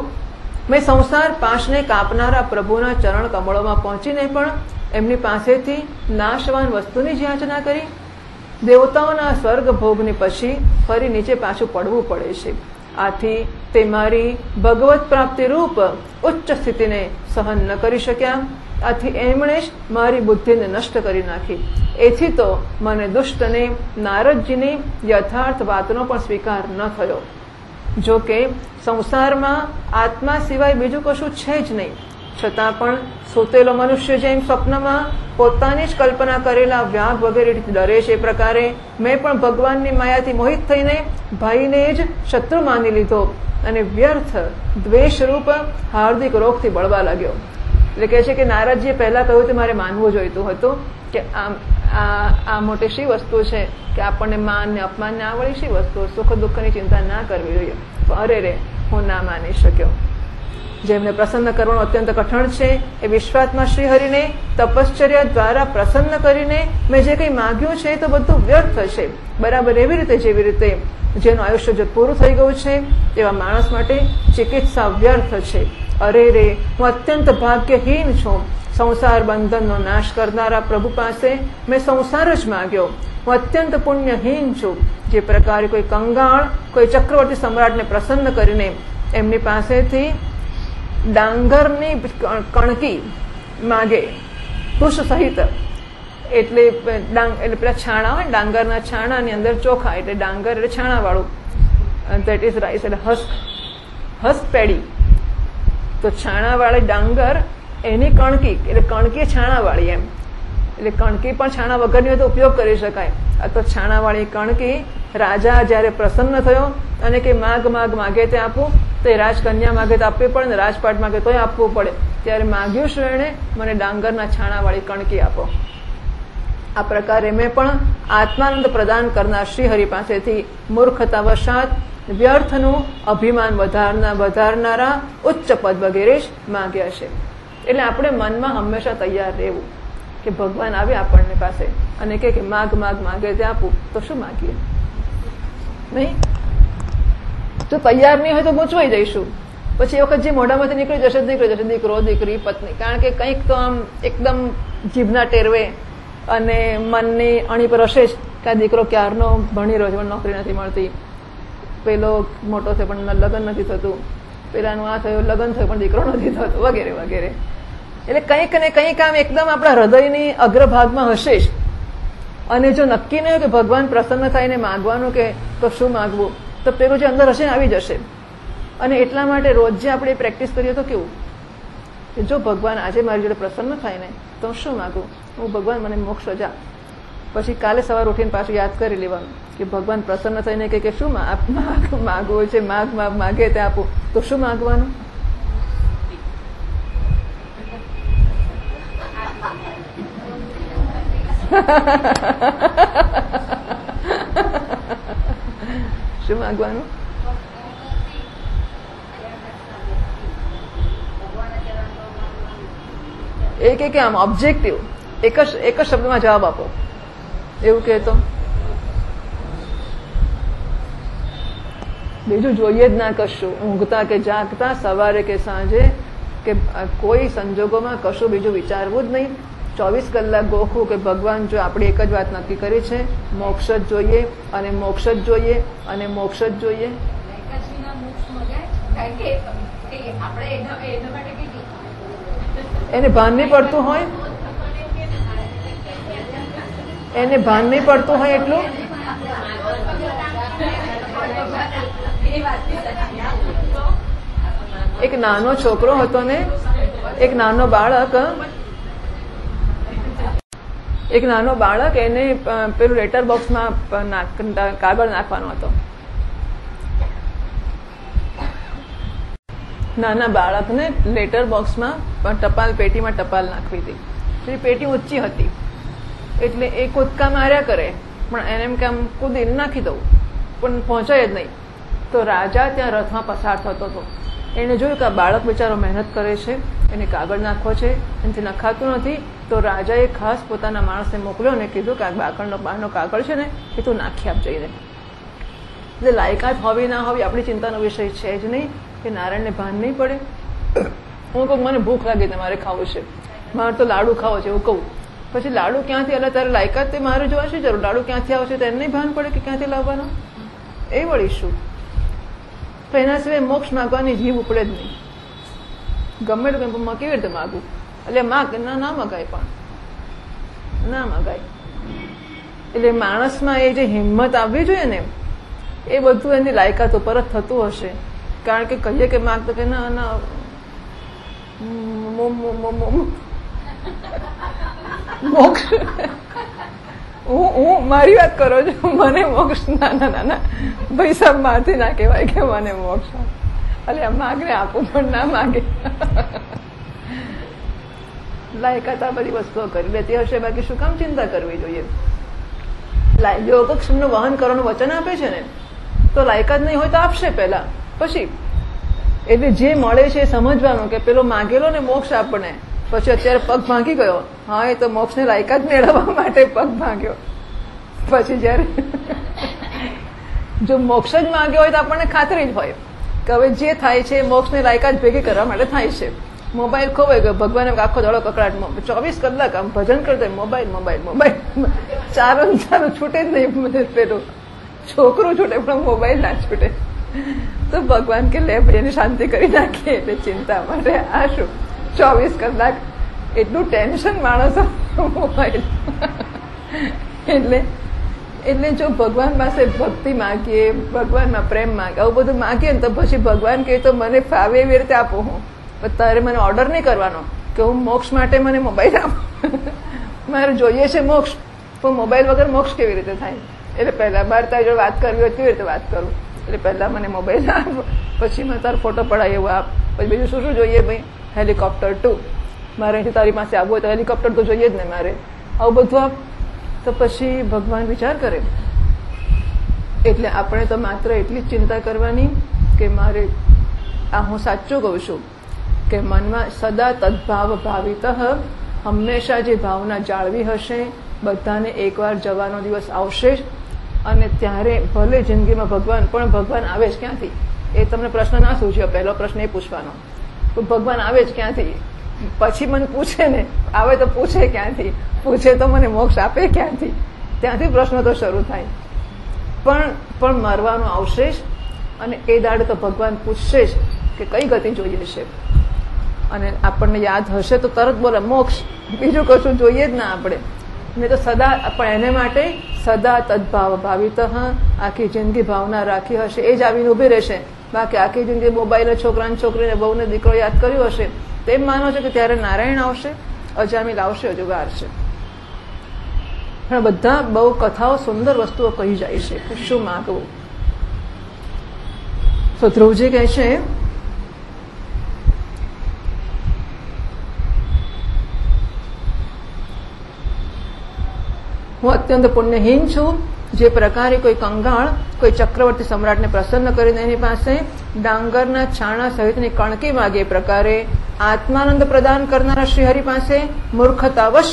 મેં સંસાર પાશને કાપનારા પ્રભુના ચરણ કમળોમાં પહોંચીને પણ એમની પાસેથી નાશવાન વસ્તુની જ યાચના કરી. દેવતાઓના સ્વર્ગ ભોગની પછી ફરી નીચે પાછું પડવું પડે છે. આથી તે મારી ભગવત પ્રાપ્તિ રૂપ ઉચ્ચ સ્થિતિને સહન ન કરી શક્યા. આથી એમણે જ મારી બુદ્ધિને નષ્ટ કરી નાખી. એથી તો મને દુષ્ટને નારદજીની યથાર્થ વાતનો પણ સ્વીકાર ન થયો. જો કે સંસારમાં આત્મા સિવાય બીજું કશું છે જ નહીં, છતાં પણ સૂતેલો મનુષ્ય જેમ સ્વપ્નમાં પોતાની જ કલ્પના કરેલા વ્યાગ વગેરેથી ડરે છે, એ પ્રકારે મેં પણ ભગવાનની માયાથી મોહિત થઈને ભાઈને જ શત્રુ માની લીધો અને વ્યર્થ દ્વેષરૂપ હાર્દિક રોગથી બળવા લાગ્યો. એટલે કહે છે કે નારદજીએ પહેલા કહ્યું તે મારે માનવું જોઈતું હતું કે આ મોટી શી વસ્તુ છે કે આપણને માન ને અપમાન ને આવડી શી વસ્તુ, સુખ દુઃખની ચિંતા ના કરવી જોઈએ. અરે રે, હું ના માની શક્યો. જેમને પ્રસન્ન કરવાનું અત્યંત કઠણ છે એ વિશ્વાત્મા શ્રીહરિને તપશ્ચર્યા દ્વારા પ્રસન્ન કરીને મેં જે કંઈ માગ્યું છે એ તો બધું વ્યર્થ છે. બરાબર એવી રીતે જેવી રીતે જેનું આયુષ્ય જો પૂરું થઈ ગયું છે એવા માણસ માટે ચિકિત્સા વ્યર્થ છે. અરે રે, હું અત્યંત ભાગ્યહીન છું. સંસાર બંધનનો નાશ કરનારા પ્રભુ પાસે મેં સંસાર જ માગ્યો. હું અત્યંત પુણ્યહીન છું. જે પ્રકારે કોઈ કંગાળ કોઈ ચક્રવર્તી સમ્રાટને પ્રસન્ન કરીને એમની પાસેથી ડાંગરની કણકી માગે તુષ સહિત, એટલે પેલા છાણા હોય ડાંગરના છાણાની અંદર ચોખા, એટલે ડાંગર એટલે છાણા વાળું, દેટ ઇઝ રાઈસ એટલે હસ્ક પેડી. તો છાણા વાળી ડાંગર એની કણકી, એટલે કણકી છાણા વાળી એમ, એટલે કણકી પણ છાણા વગરની હોય તો ઉપયોગ કરી શકાય. આ તો છાણા વાળી કણકી રાજા જયારે પ્રસન્ન થયો અને કે માગ માગે તે આપું, તો રાજકન્યા માગે તો આપવી પડે ને રાજપાટ માગે તોય આપવું પડે. ત્યારે માગ્યું શું એણે, મને ડાંગરના છાણા વાળી કણકી આપો. આ પ્રકારે મેં પણ આત્માનંદ પ્રદાન કરનાર શ્રીહરિ પાસેથી મૂર્ખતા વશાત વ્યર્થનું અભિમાન વધારનારા ઉચ્ચ પદ વગેરે જ માંગ્યા છે. એટલે આપણે મનમાં હંમેશા તૈયાર રહેવું કે ભગવાન આવે આપણને પાસે અને કે માગે તે આપું, તો શું માગીએ? નહીં, જો તૈયાર નહીં હોય તો ગૂંચવાઈ જઈશું. પછી એ વખત જે મોઢામાંથી નીકળી જશે દીકરો દીકરી પત્ની, કારણ કે કંઈક તો આમ એકદમ જીભના ટેરવે અને મનની અણી પર હશે જ કે આ દીકરો ક્યારનો ભણી રહ્યો છે પણ નોકરી નથી મળતી, પેલો મોટો થયો પણ લગ્ન નથી થતું, પેલાનું આ થયું લગ્ન થયું પણ દીકરો નથી થતો, વગેરે વગેરે. એટલે કંઈક ને કંઈક આમ એકદમ આપણા હૃદયની અગ્રભાગમાં હશે જ. અને જો નક્કી નહીં હોય કે ભગવાન પ્રસન્ન થઈને માગવાનું કે તો શું માગવું, તો પેલું જે અંદર હશે ને આવી જશે. અને એટલા માટે રોજ જે આપણે પ્રેક્ટિસ કરીએ તો કેવું કે જો ભગવાન આજે મારી જોડે પ્રસન્ન થાય ને તો શું માગું, હું ભગવાન મને મોક્ષ જા. પછી કાલે સવાર ઉઠીને પાછું યાદ કરી લેવાનું કે ભગવાન પ્રસન્ન થઈને કે શું માગવું છે, માગે તે આપું, તો શું માગવાનું. શું માગવાનું? કે આમ ઓબ્જેક્ટિવ એક જ શબ્દમાં જવાબ આપો એવું કહેતો, બીજું જોઈએ જ ના કશું, ઊંઘતા કે જાગતા, સવારે કે સાંજે કે કોઈ સંજોગોમાં કશું બીજું વિચારવું જ નહીં. 24 કલાક ગોખવું કે ભગવાન જો આપણી એક જ વાત નક્કી કરી છે, મોક્ષ જ જોઈએ અને મોક્ષ જ જોઈએ અને મોક્ષ જ જોઈએ. એને ભાન નહીં પડતું હોય, એને ભાન નહીં પડતું હોય એટલું. એક નાનો છોકરો હતો ને, એક નાનો બાળક એને પેલું લેટર બોક્સમાં કાગળ નાખવાનો હતો. નાના બાળકને લેટર બોક્સમાં ટપાલ પેટીમાં ટપાલ નાખવી હતી. એ પેટી ઊંચી હતી એટલે એ કૂદકા માર્યા કરે, પણ એને એમ કે આમ કૂદીને નાખી દઉં પણ પહોંચાય જ નહીં. તો રાજા ત્યાં રથમાં પસાર થતો હતો. એને જોયું કે આ બાળક બિચારો મહેનત કરે છે, એને કાગળ નાખવો છે, એનાથી નખાતું નથી. તો રાજાએ ખાસ પોતાના માણસને મોકલ્યો અને કીધું કે આ બહારનો કાગળ છે ને એ તું નાખી આપ જઈને. એટલે લાયકાત હોવી ના હોવી આપણી ચિંતાનો વિષય છે જ નહીં. કે નારાયણને ભાન નહીં પડે. હું કહું મને ભૂખ લાગી, તમારે ખાવું છે, મારે તો લાડુ ખાવો છે એવું કહું, પછી લાડુ ક્યાંથી એટલે તારે લાયકાત તે મારે જોવા શું જરૂર, લાડુ ક્યાંથી આવશે તો એને નહીં ભાન પડે કે ક્યાંથી લાવવાનો, એ વળી શું. તો એના સિવાય મોક્ષ માગવાની જીવ ઉપડે જ નહીં. ગમે તો કેવી રીતે માગું, એટલે ના મગાય, પણ ના મગાય. એટલે માણસમાં એ જે હિંમત આવવી જોઈએ ને એ બધું એની લાયકાત ઉપર જ થતું હશે. કારણ કે કહીએ કે માગતો કે ના ના મોક્ષ, હું મારી વાત કરો છો, મને મોક્ષ ના ના ના ના ભાઈ સાહેબ મારથી ના કહેવાય કે મને મોક્ષ, એટલે માગને આપું પણ ના માગે. લાયકાત આ બધી વસ્તુઓ કરી લેતી હશે, બાકી શું કામ ચિંતા કરવી જોઈએ. યોગક્ષમનું વહન કરવાનું વચન આપે છે ને, તો લાયકાત નહીં હોય તો આપશે પહેલા, પછી એટલે જે મળે છે એ સમજવાનું કે પેલો માગેલો ને મોક્ષ આપણે, પછી અત્યારે પગ ભાંગી ગયો, હા એ તો મોક્ષને લાયકાત મેળવવા માટે પગ ભાંગ્યો. પછી જયારે જો મોક્ષ જ માંગ્યો હોય તો આપણને ખાતરી જ હોય કે હવે જે થાય છે મોક્ષને લાયકાત ભેગી કરવા માટે થાય છે. મોબાઈલ ખોવાઈ ગયો, ભગવાન આખો દડો કકડાટમાં 24 કલાક આમ ભજન કરતા મોબાઈલ મોબાઈલ મોબાઈલ, ચારું છૂટે જ નહીં. પેલું છોકરું છૂટે પણ મોબાઈલ ના છૂટે. તો ભગવાન કે લે એની શાંતિ કરી નાખીએ. એટલે ચિંતા માટે આ શું 24 કલાક એટલું ટેન્શન માણસો મોબાઈલ. એટલે જો ભગવાન પાસે ભક્તિ માગીએ, ભગવાનમાં પ્રેમ માગે, આવું બધું માગીએ ને તો પછી ભગવાન કહે તો મને ફાવે એવી રીતે આપો. હું તારે મને ઓર્ડર નહીં કરવાનો કે હું મોક્ષ માટે મને મોબાઈલ આપો, મારે જોઈએ છે મોક્ષ, પણ મોબાઈલ વગર મોક્ષ કેવી રીતે થાય. એટલે પહેલા બાર તારી જોડે વાત કરવી હોય કેવી રીતે વાત કરું, એટલે પહેલા મને મોબાઈલ આપ, પછી મેં તારો ફોટો પડાય એવું આપ, પછી બીજું શું શું જોઈએ ભાઈ, હેલિકોપ્ટર 2, મારે અહીંથી તારી પાસે આવવું હોય તો હેલિકોપ્ટર તો જોઈએ જ ને મારે, આવું બધું આપ. તો પછી ભગવાન વિચાર કરે. એટલે આપણે તો માત્ર એટલી જ ચિંતા કરવાની કે મારે આ હું સાચું કહું છું કે મનમાં સદા તદ્ભાવ ભાવિત, હંમેશા જે ભાવના જાળવી હશે, બધાને એકવાર જવાનો દિવસ આવશે જ. અને ત્યારે ભલે જિંદગીમાં ભગવાન આવે જ ક્યાંથી, એ તમને પ્રશ્ન ના સૂચ્યો, પહેલો પ્રશ્ન એ પૂછવાનો, તો ભગવાન આવે જ ક્યાંથી? પછી મને પૂછે ને, આવે તો પૂછે ક્યાંથી? પૂછે તો મને મોક્ષ આપે ક્યાંથી? ત્યાંથી પ્રશ્નો તો શરૂ થાય. પણ મરવાનું આવશે જ, અને એ દાડે તો ભગવાન પૂછશે જ કે કઈ ગતિ જોઈએ છે. અને આપણને યાદ હશે તો તરત બોલે મોક્ષ, બીજું કશું જોઈએ જ ના આપણે. મેં તો સદા પણ એને માટે સદા તદભાવ ભાવિત આખી જિંદગી ભાવના રાખી હશે, એ જ આવીને ઉભી રહેશે. બાકી આખી જિંદગી મોબાઈલ છોકરાને છોકરીને બહુને દીકરો યાદ કર્યો હશે તો એમ માનો છો કે ત્યારે નારાયણ આવશે, અજામિલ આવશે, અજુગાર છે. પણ બધા બહુ કથાઓ સુંદર વસ્તુઓ કહી જાય છે કે શું માગવું. તો ધ્રુવજી કહે છે હું અત્યંત પુણ્યહીન છું, જે પ્રકારે કોઈ કંગાળ કોઈ ચક્રવર્તી સમ્રાટને પ્રસન્ન કરીને એની પાસે ડાંગરના છાણા સહિતની કણકી માગે, એ પ્રકારે આત્માનંદ પ્રદાન કરનારા શ્રીહરિ પાસે મૂર્ખતાવશ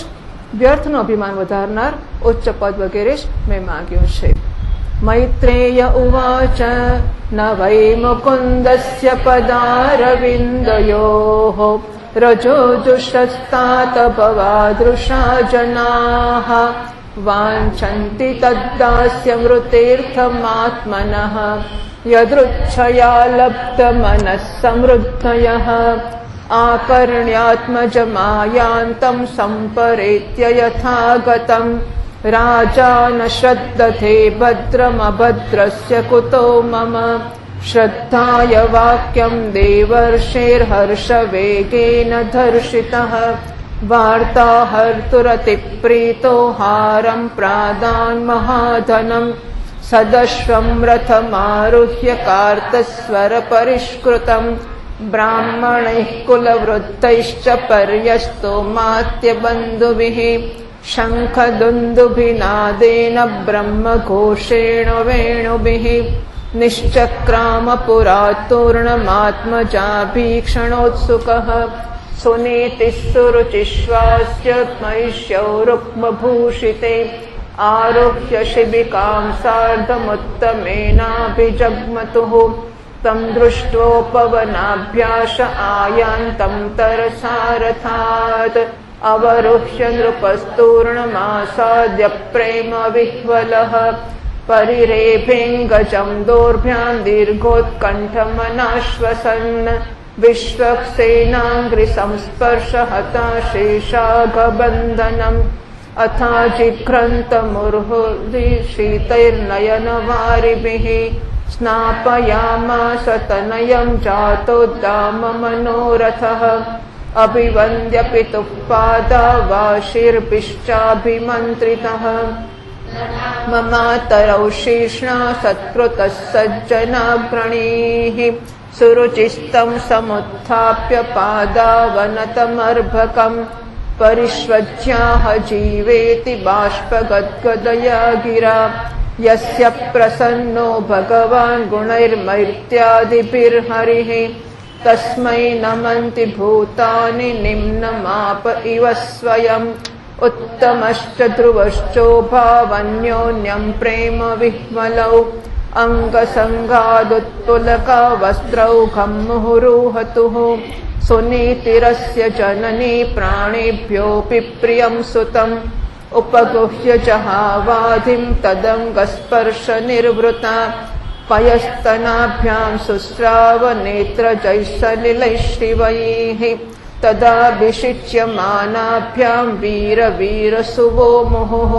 વ્યર્થનું અભિમાન વધારનાર ઉચ્ચ પદ વગેરે જ મેં માગ્યું છે. મૈત્રેય ઉવાચ ન વૈ મુકુંદસ્ય પદારવિંદયોઃ રજો દુષસ્તાત ભવાદૃશા જનાઃ વાંછન્તિ તદ્દાસ્ય મૃતીર્થમાત્મનઃ યદૃચ્છયા લબ્ધમનઃ સમૃદ્ધયઃ આકર્ણ્યાત્મજમાયાન્તં સંપરેત્ય યથાગતં રાજા ન શ્રદ્ધતે ભદ્રમભદ્રસ્ય કુતો મમ શ્રદ્ધાય વાક્યં દેવર્ષેર્હર્ષવેગેન ધર્ષિતઃ વાર્તા હર્તુરતિ પ્રીતો હારં પ્રાદાન મહાધનમ સદશ્વં રથમારુહ્ય કાર્તસ્વર પરિષ્કૃતમ બ્રાહ્મણૈઃ કુલવૃત્તૈશ્ચ પર્યસ્તો માત્યબંધુભિઃ શંખદુંદુભિનાદેન બ્રહ્મઘોષેણ વેણુભિઃ નિશ્ચક્રામ પુરાતૂર્ણમાત્મજાભીક્ષણોત્સુકઃ સુનીતિઃ સુરુચિશ્વાસ્ય મહિષ્યૌ રૂક્મભૂષિતે આરુહ્ય શિબિકાં સાર્ધમુત્તમેનાભિજગ્મતુઃ तं दृष्ट्वोपवनाभ्यास आयान्तं तरसारथात् अवरुह्य नृपस्तूर्णमासाद्य प्रेम विह्वलः परिरेभेऽङ्गजं दोर्भ्यां दीर्घोत्कण्ठमनाश्वसन् विश्वक्सेनाङ्घ्रिसंस्पर्श हताशेषाघबन्धनम् अथाजिघ्रन्तमुर्हुर्हि शीतैर्नयनवारिभिः स्नापयामास तनयं जातोद्दाम मनोरथः अभिवन्द्य पितुः पादावाशीर्भिश्चाभिमन्त्रितः ममातरौ शीर्ष्णा सत्कृतः सज्जनाग्रणीः सुरुचिस्तं समुत्थाप्य पादावनतमर्भकम् परिष्वज्याह जीवेति बाष्पगद्गदया गिरा यस्य प्रसन्नो भगवान् गुणैर्मैत्यादिभिर्हरिः तस्मै नमन्ति भूतानि निम्नमाप इव स्वयम् उत्तमश्च ध्रुवश्चोभावन्योन्यं प्रेम विह्वलौ अङ्गसङ्गादुत्पुलका वस्त्रौघं मुहुरुहतुः सुनीतिरस्य जननी प्राणेभ्योऽपि प्रियं सुतम् उपगुह्य जहावाधिं तदङ्गस्पर्शनिर्वृता पयस्तनाभ्यां शुश्राव नेत्रजैः शिवैः तदाभिषिच्यमानाभ्यां वीरवीरसुवो मुहुः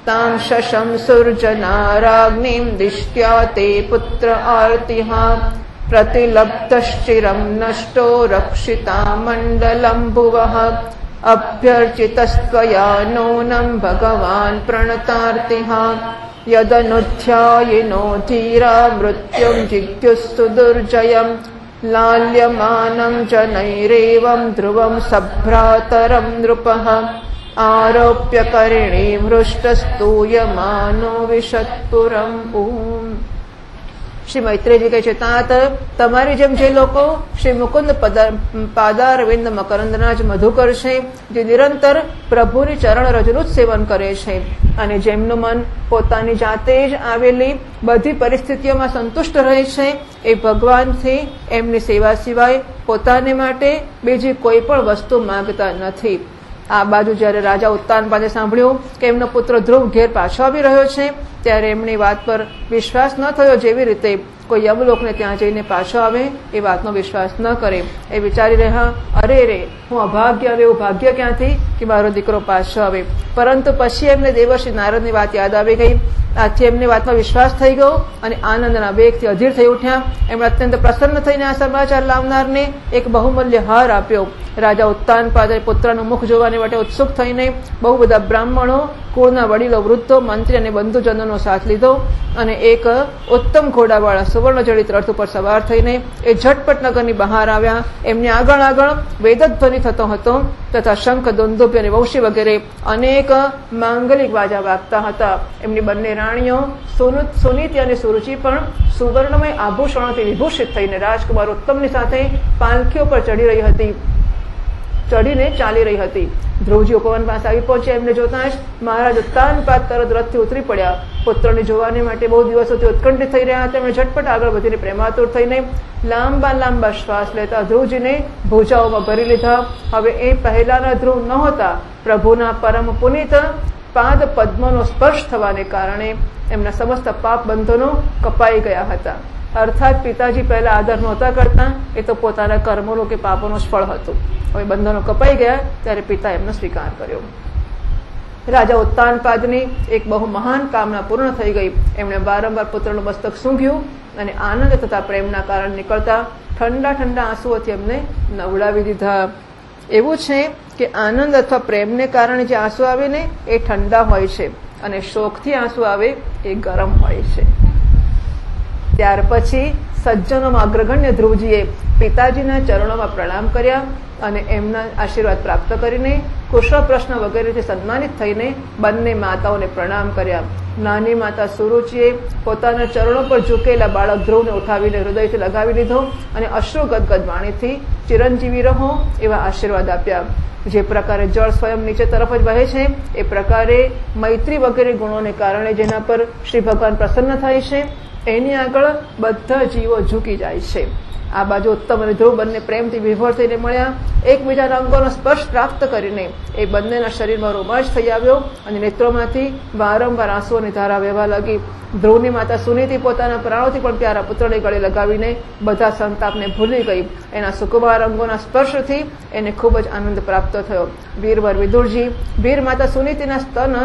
तां शशंसुर्जनाराग्निं दिष्ट्या ते पुत्र आर्तिः प्रतिलब्धश्चिरं नष्टो रक्षिता मण्डलं भुवः अभ्यर्चितस्त्वया नूनं भगवान् प्रणतार्तिः यदनुध्यायिनो धीरा मृत्युं जिज्ञुस्तु दुर्जयं लाल्यमानं जनैरेवं ध्रुवं सभ्रातरं नृपः आरोप्य करिणीं हृष्टस्तूयमानो विशत्पुरम्. શ્રી મૈત્રેયજી કહે છે, તાત તમારી જેમ જે લોકો શ્રી મુકુંદ પાદારવિંદ મકરંદના જ મધુકર છે, જે નિરંતર પ્રભુની ચરણ રજનું જ સેવન કરે છે અને જેમનું મન પોતાની જાતે જ આવેલી બધી પરિસ્થિતિઓમાં સંતુષ્ટ રહે છે, એ ભગવાનથી એમની સેવા સિવાય પોતાને માટે બીજી કોઈ પણ વસ્તુ માંગતા નથી. આ બાજુ જયારે રાજા ઉત્તાનપાદે સાંભળ્યું કે એમનો પુત્ર ધ્રુવ ઘેર પાછો આવી રહ્યો છે, ત્યારે એમની વાત પર વિશ્વાસ ન થયો. જેવી રીતે કોઈ યમલોકને ત્યાં જઈને પાછો આવે એ વાતનો વિશ્વાસ ન કરે. એ વિચારી રહ્યા, અરે રે, હું અભાગ્ય આવે, એવું ભાગ્ય ક્યાંથી કે મારો દીકરો પાછો આવે. પરંતુ પછી એમને દેવર્ષિ નારદની વાત યાદ આવી ગઈ. આથી એમની વાતમાં વિશ્વાસ થઈ ગયો અને આનંદના વેગથી અધીર થઈ ઉઠ્યા. એમણે અત્યંત પ્રસન્ન થઈને આ સમાચાર લાવનારને એક બહુમૂલ્ય હાર આપ્યો. રાજા ઉત્તાનપાદે પુત્રનું મુખ જોવાને માટે ઉત્સુક થઈને બહુ બધા બ્રાહ્મણો, કુળના વડીલો, વૃદ્ધો, મંત્રી અને બંધુજનોનો સાથ લીધો અને એક ઉત્તમ ઘોડાવાળા સુવર્ણજડિત રથ ઉપર સવાર થઈને એ ઝટપટ નગરની બહાર આવ્યા. એમની આગળ વેદધ્વનિ થતો હતો તથા શંખ, દુંદુભી અને વંશી વગેરે અનેક માંગલિક વાજા વાગતા હતા. એમની બંને રાણીઓ સુનીતિ અને સુરુચિ પણ સુવર્ણમય આભૂષણોથી વિભૂષિત થઈને રાજકુમાર ઉત્તમની સાથે પાલખીઓ પર ચડીને ચાલી રહી હતી. ધ્રુવજી ઉપવન પાસે આવી પહોંચ્યા. એમને જોતા જ મહારાજ ઉત્તાનપાદ તરત રથથી ઉતરી પડ્યા. પુત્રને જોવાને માટે બહુ દિવસોથી ઉત્કંઠિત થઈ રહ્યા હતા. એમણે ઝટપટ આગળ વધીને પ્રેમાતુર થઈને લાંબા શ્વાસ લેતા ધ્રુવજીને ભુજાઓમાં ભરી લીધા. હવે એ પહેલાના ધ્રુવ નહોતા. પ્રભુના પરમ પુનિત પાદ પદ્મનો સ્પર્શ થવાને કારણે એમના સમસ્ત પાપ બંધનો કપાઈ ગયા હતા. અર્થાત પિતાજી પહેલા આદર નહોતા કરતા, એ તો પોતાના કર્મોનો કે પાપોનો જ ફળ હતું. હવે બંધનો કપાઈ ગયા ત્યારે પિતા એમનો સ્વીકાર કર્યો. રાજા ઉત્તાનપાદની એક બહુ મહાન કામના પૂર્ણ થઈ ગઈ. એમણે વારંવાર પુત્રનું મસ્તક સૂંઘ્યું અને આનંદ તથા પ્રેમના કારણે નીકળતા ઠંડા આંસુઓથી એમને નવડાવી દીધા. એવું છે કે આનંદ અથવા પ્રેમને કારણે જે આંસુ આવે ને એ ઠંડા હોય છે અને શોકથી આંસુ આવે એ ગરમ હોય છે. ત્યાર પછી સજ્જનોમાં અગ્રગણ્ય ધ્રુવજીએ પિતાજીના ચરણોમાં પ્રણામ કર્યા અને એમના આશીર્વાદ પ્રાપ્ત કરીને કુશળ પ્રશ્ન વગેરેથી સન્માનિત થઈને બંને માતાઓને પ્રણામ કર્યા. નાની માતા સુરુચિએ પોતાના ચરણો પર ઝૂકેલા બાળક ધ્રુવને ઉઠાવીને હૃદયથી લગાવી લીધો અને અશ્રુ ગદગદ વાણીથી ચિરંજીવી રહો એવા આશીર્વાદ આપ્યા. જે પ્રકારે જળ સ્વયં નીચે તરફ જ વહે છે એ પ્રકારે મૈત્રી વગેરે ગુણોને કારણે જેના પર શ્રી ભગવાન પ્રસન્ન થાય છે એની આગળ બધા જીવો ઝૂકી જાય છે. આ બાજુ ઉત્તમ અને ધ્રુવ બંને પ્રેમથી વિભોર થઈને મળ્યા. એકબીજાના અંગોનો સ્પર્શ પ્રાપ્ત કરીને એ બંનેના શરીરમાં રોમાંચ થઈ આવ્યો અને નેત્રોમાંથી વારંવાર આંસુઓની ધારા વહેવા લાગી. ધ્રુવની માતા સુનીતિ પોતાના પ્રાણોથી પણ પ્યારા પુત્રને ગળે લગાવીને બધા સંતાપને ભૂલી ગઈ. એના સુકુમાર અંગોના સ્પર્શથી એને ખૂબ જ આનંદ પ્રાપ્ત થયો. વીરવર વિદુરજી વીર માતા સુનીતિના સ્તન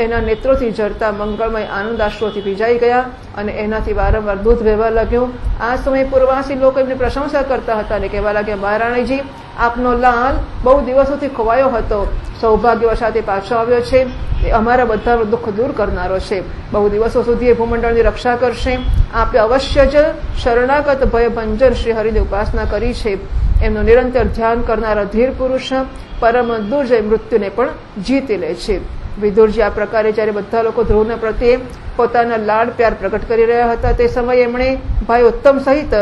એના નેત્રોથી ઝરતા મંગળમય આનંદાશ્રુઓથી ભીજાઈ ગયા અને એનાથી વારંવાર દૂધ વહેવા લાગ્યું. આ સમયે પૂર્વાસી લોકો એમની પ્રશંસા કરતા હતા અને કહેવા લાગ્યા, મહારાણીજી, આપનો લાલ બહુ દિવસોથી ખોવાયો હતો, સૌભાગ્યવશાતે પાછો આવ્યો છે. એ અમારા બધાનું દુઃખ દૂર કરનારો છે. બહુ દિવસો સુધી એ ભૂમંડળની રક્ષા કરશે. આપે અવશ્ય જ શરણાગત ભયભંજન શ્રી હરિની ઉપાસના કરી છે. એમનું નિરંતર ધ્યાન કરનારા ધીર પુરુષ પરમ દુર્જય મૃત્યુને પણ જીતી લે છે. વિદુરજી આ પ્રકારે જયારે બધા લોકો ધ્રુવના પ્રત્યે પોતાના લાડ પ્યાર પ્રગટ કરી રહ્યા હતા તે સમયે એમણે ભાઈ ઉત્તમ સહિત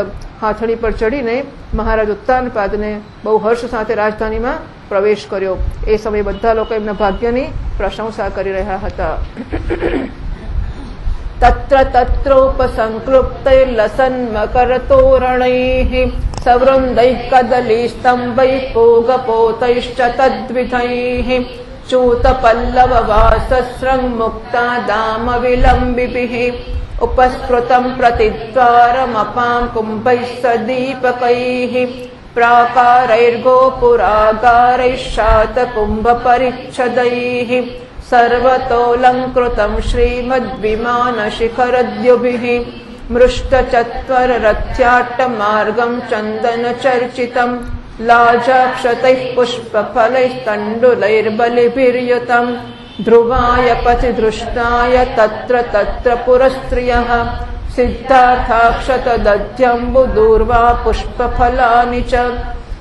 હાથણી પર ચડીને મહારાજ ઉત્તાનપાદને બહુ હર્ષ સાથે રાજધાનીમાં પ્રવેશ કર્યો. એ સમયે બધા લોકો એમના ભાગ્યની પ્રશંસા કરી રહ્યા હતા. તત્રોપસંકૃપ્તૈર્લસન મકરતોરણૈઃ સવૃંદૈઃ કદલી સ્તંભૈઃ પૂગપોતૈશ્ચ તદ્વિધૈઃ ચૂતપલ્લવવાસસ્રં મુક્તા દામ વિલંબિભિઃ ઉપસ્ફૃતં પ્રતિદ્વારમપાં કુંભૈઃ સદીપકૈઃ પ્રાકારૈર્ગોપુરાગારૈઃ શાતકુંભપરિચ્છદૈઃ સર્વતોऽલંકૃतं શ્રીમદ્વિમાનશિખરદ્યુभिः મૃષ્ટચત્વરરથ્યાટ્ટમાર્ગं ચन्दनचर्चितं लाजाक्षतैः पुष्पफलैस्तण्डुलैर्बलिभिर्युतं ध्रुवाय पथिदृष्टाय तत्र पुरस्त्रियः सिद्धार्थाक्षतदध्यम्बुदूर्वा पुष्पफलानि च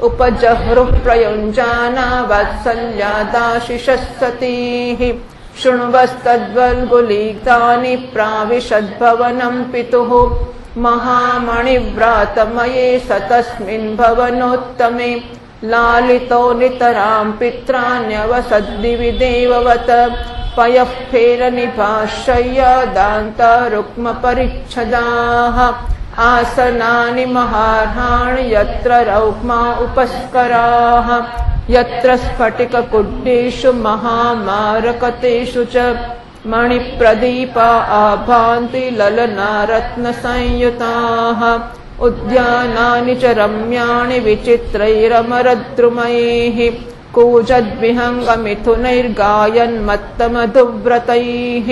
उपजह्रुः प्रयुञ्जाना वात्सल्यादाशिषः सतीः शृण्वस्तद्वल्गुलीतानि प्राविशद्भवनं पितुः महामणिव्रातमये सतस्मिन् भवनोत्तमे लालितो नितरां पित्राण्यवसद्दिवि देववत् पयः फेरनिभाशय्या दान्ता रुक्मपरिच्छदाः आसनानि महार्हाणि यत्र रौक्मा उपस्कराः यत्र स्फटिककुड्डेषु महामारकतेषु च मणिप्रदीपा आभान्ति ललनारत्नसंयुताः उद्यानानि च रम्याणि विचित्रैरमरद्रुमैः कूजद्विहङ्गमिथुनैर्गायन्मत्तमधुव्रतैः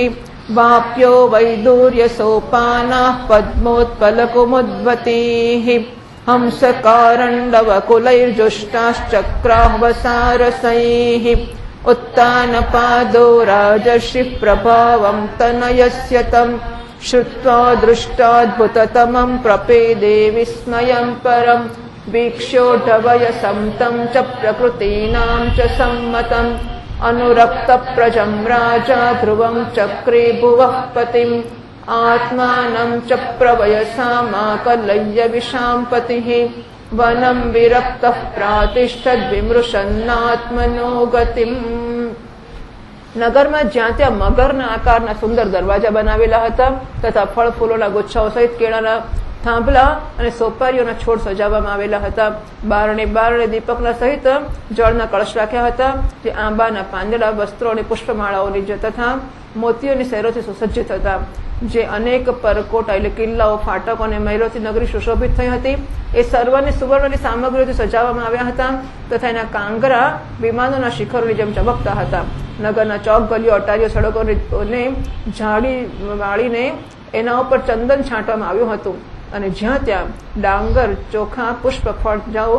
वाप्यो वैदूर्यसोपानाः पद्मोत्पलकुमुद्वतीः हंसकारण्डवकुलैर्जुष्टाश्चक्राह्वसारसैः उत्तानपादो राजर्षिः प्रभावं तनयस्य तं श्रुत्वा दृष्टाद्भुततमं प्रपेदे विस्मयं परं वीक्ष्योढवयसं तं च प्रकृतीनां च सम्मतम् अनुरक्तप्रजं राजा ध्रुवं चक्रे भुवः पतिम् आत्मानं च प्रवयसामाकलय्य विशाम्पतिः वनं विरक्तः प्रातिष्ठद्विमृशन्नात्मनो गतिम्। નગરમાં જ્યાં ત્યાં મગરના આકારના સુંદર દરવાજા બનાવેલા હતા તથા ફળ ફૂલોના ગુચ્છાઓ સહિત કેળાના થાંભલા અને સોપારીઓના છોડ સજાવવામાં આવેલા હતા. બારણે દીપકના સહિત જળના કળશ રાખ્યા હતા જે આંબાના પાંદડા, વસ્ત્રો અને પુષ્પમાળાઓની તથા મોતીઓની શહેરોથી સુસજ્જિત હતા. જે અનેક પરકોટ એટલે કિલ્લાઓ, ફાટકો અને મહેલોથી નગરી સુશોભિત થઈ હતી. એ સર્વને સુવર્ણની સામગ્રીઓથી સજાવવામાં આવ્યા હતા તથા એના કાંગરા વિમાનોના શિખરોની જેમ ચમકતા હતા. નગરના ચોક, ગલીઓ, અટારીઓ, સડકોને ઝાડી વાળીને એના ઉપર ચંદન છાંટવામાં આવ્યું હતું અને જ્યાં ત્યાં ડાંગર, ચોખા, પુષ્પ, ફળજાઓ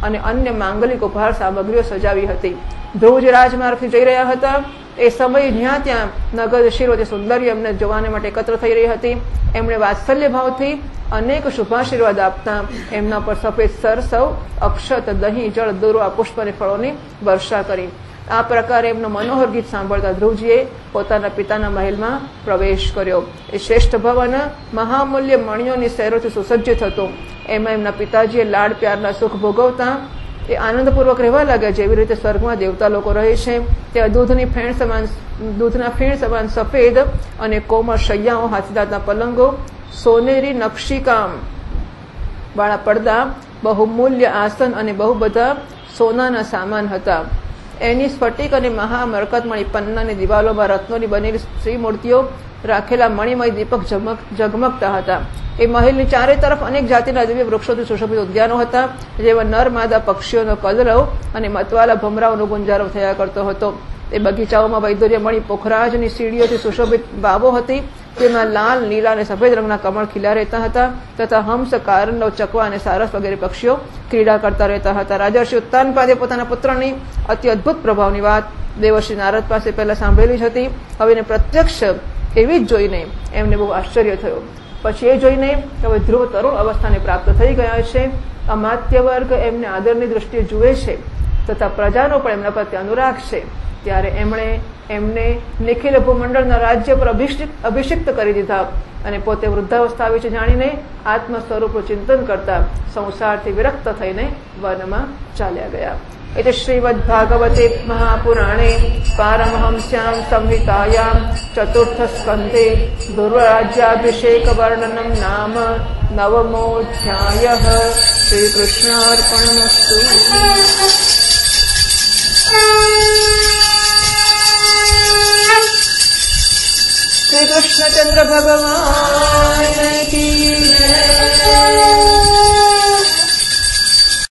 અને અન્ય માંગલિક ઉપહાર સામગ્રીઓ સજાવી હતી. ધ્રુવ જે રાજમાર્ગથી જઈ રહ્યા હતા એ સમયે જ્યાં ત્યાં નગરશીરો જે સૌંદર્ય એમને જોવાને માટે એકત્ર થઈ રહી હતી. એમણે વાત્સલ્ય ભાવથી અનેક શુભાશીર્વાદ આપતા એમના પર સફેદ સરસવ, અક્ષત, દહીં, જળ, દુર્વા, પુષ્પ અને ફળોની વર્ષા કરી. આ પ્રકારે એમનું મનોહર ગીત સાંભળતા ધ્રુવજીએ પોતાના પિતાના મહેલમાં પ્રવેશ કર્યો. એ શ્રેષ્ઠ ભવન મહામૂલ્ય મણિયોની શહેરોથી સુસજ્જિત હતું. એમાં એમના પિતાજીએ લાડ પ્યારના સુખ ભોગવતા એ આનંદપૂર્વક રહેવા લાગ્યા જેવી રીતે સ્વર્ગમાં દેવતા લોકો રહે છે. ત્યાં દૂધના ફેણ સમાન સફેદ અને કોમળ શૈયાઓ, હાથીદાંતના પલંગો, સોનેરી નકશીકામ વાળા પડદા, બહુમૂલ્ય આસન અને બહુ બધા સોનાના સામાન હતા. એની સ્ફટિક અને મહામરકતમણી પન્નાની દિવાલોમાં રત્નોની બનેલી શ્રી મૂર્તિઓ રાખેલા મણિમય દીપક ઝગમગતા હતા. એ મહેલની ચારે તરફ અનેક જાતિના દિવ્ય વૃક્ષોથી સુશોભિત ઉદ્યાનો હતા જેમાં નર માદા પક્ષીઓનો કલરવ અને મતવાલા ભમરાઓનો ગુંજારો થયા કરતો હતો. એ બગીચાઓમાં વૈદુર્યમણી પોખરાજની સીડીઓથી સુશોભિત વાવો હતી જેમાં લાલ, લીલા અને સફેદ રંગના કમળ ખીલા રહેતા હતા તથા હંસ, કારંડવ, ચકવા અને સારસ વગેરે પક્ષીઓ ક્રીડા કરતા રહેતા હતા. રાજર્ષિ ઉત્તાનપાદે પોતાના પુત્રની અતિ અદભુત પ્રભાવની વાત દેવર્ષિ નારદ પાસે પહેલા સાંભળેલી જ હતી. હવે એને પ્રત્યક્ષ એવી જ જોઈને એમને બહુ આશ્ચર્ય થયો. પછી એ જોઈને હવે ધ્રુવ તરુણ અવસ્થાને પ્રાપ્ત થઈ ગયા છે. અમાત્ય વર્ગ એમને આદરની દૃષ્ટિએ જુએ છે તથા પ્રજાનો પણ એમના પ્રત્યે અનુરાગ છે. ત્યારે એમને નિખિલ ભૂમંડળના રાજ્ય પર અભિષિક્ત કરી દીધા અને પોતે વૃદ્ધાવસ્થા વિશે જાણીને આત્મ સ્વરૂપનું ચિંતન કરતા સંસારથી વિરક્ત થઈને વનમાં ચાલ્યા ગયા. એટલે શ્રીમદ ભાગવતે મહાપુરાણે પારમહંસ્યામ સંહિતાયામ ચતુર્થ સ્કંધે ધ્રુવરાજ્યાભિષેક વર્ણનમ નામ નવમોऽધ્યાયઃ. શ્રી કૃષ્ણાર્પણમસ્તુ. શ્રી કૃષ્ણચંદ્ર ભગવાન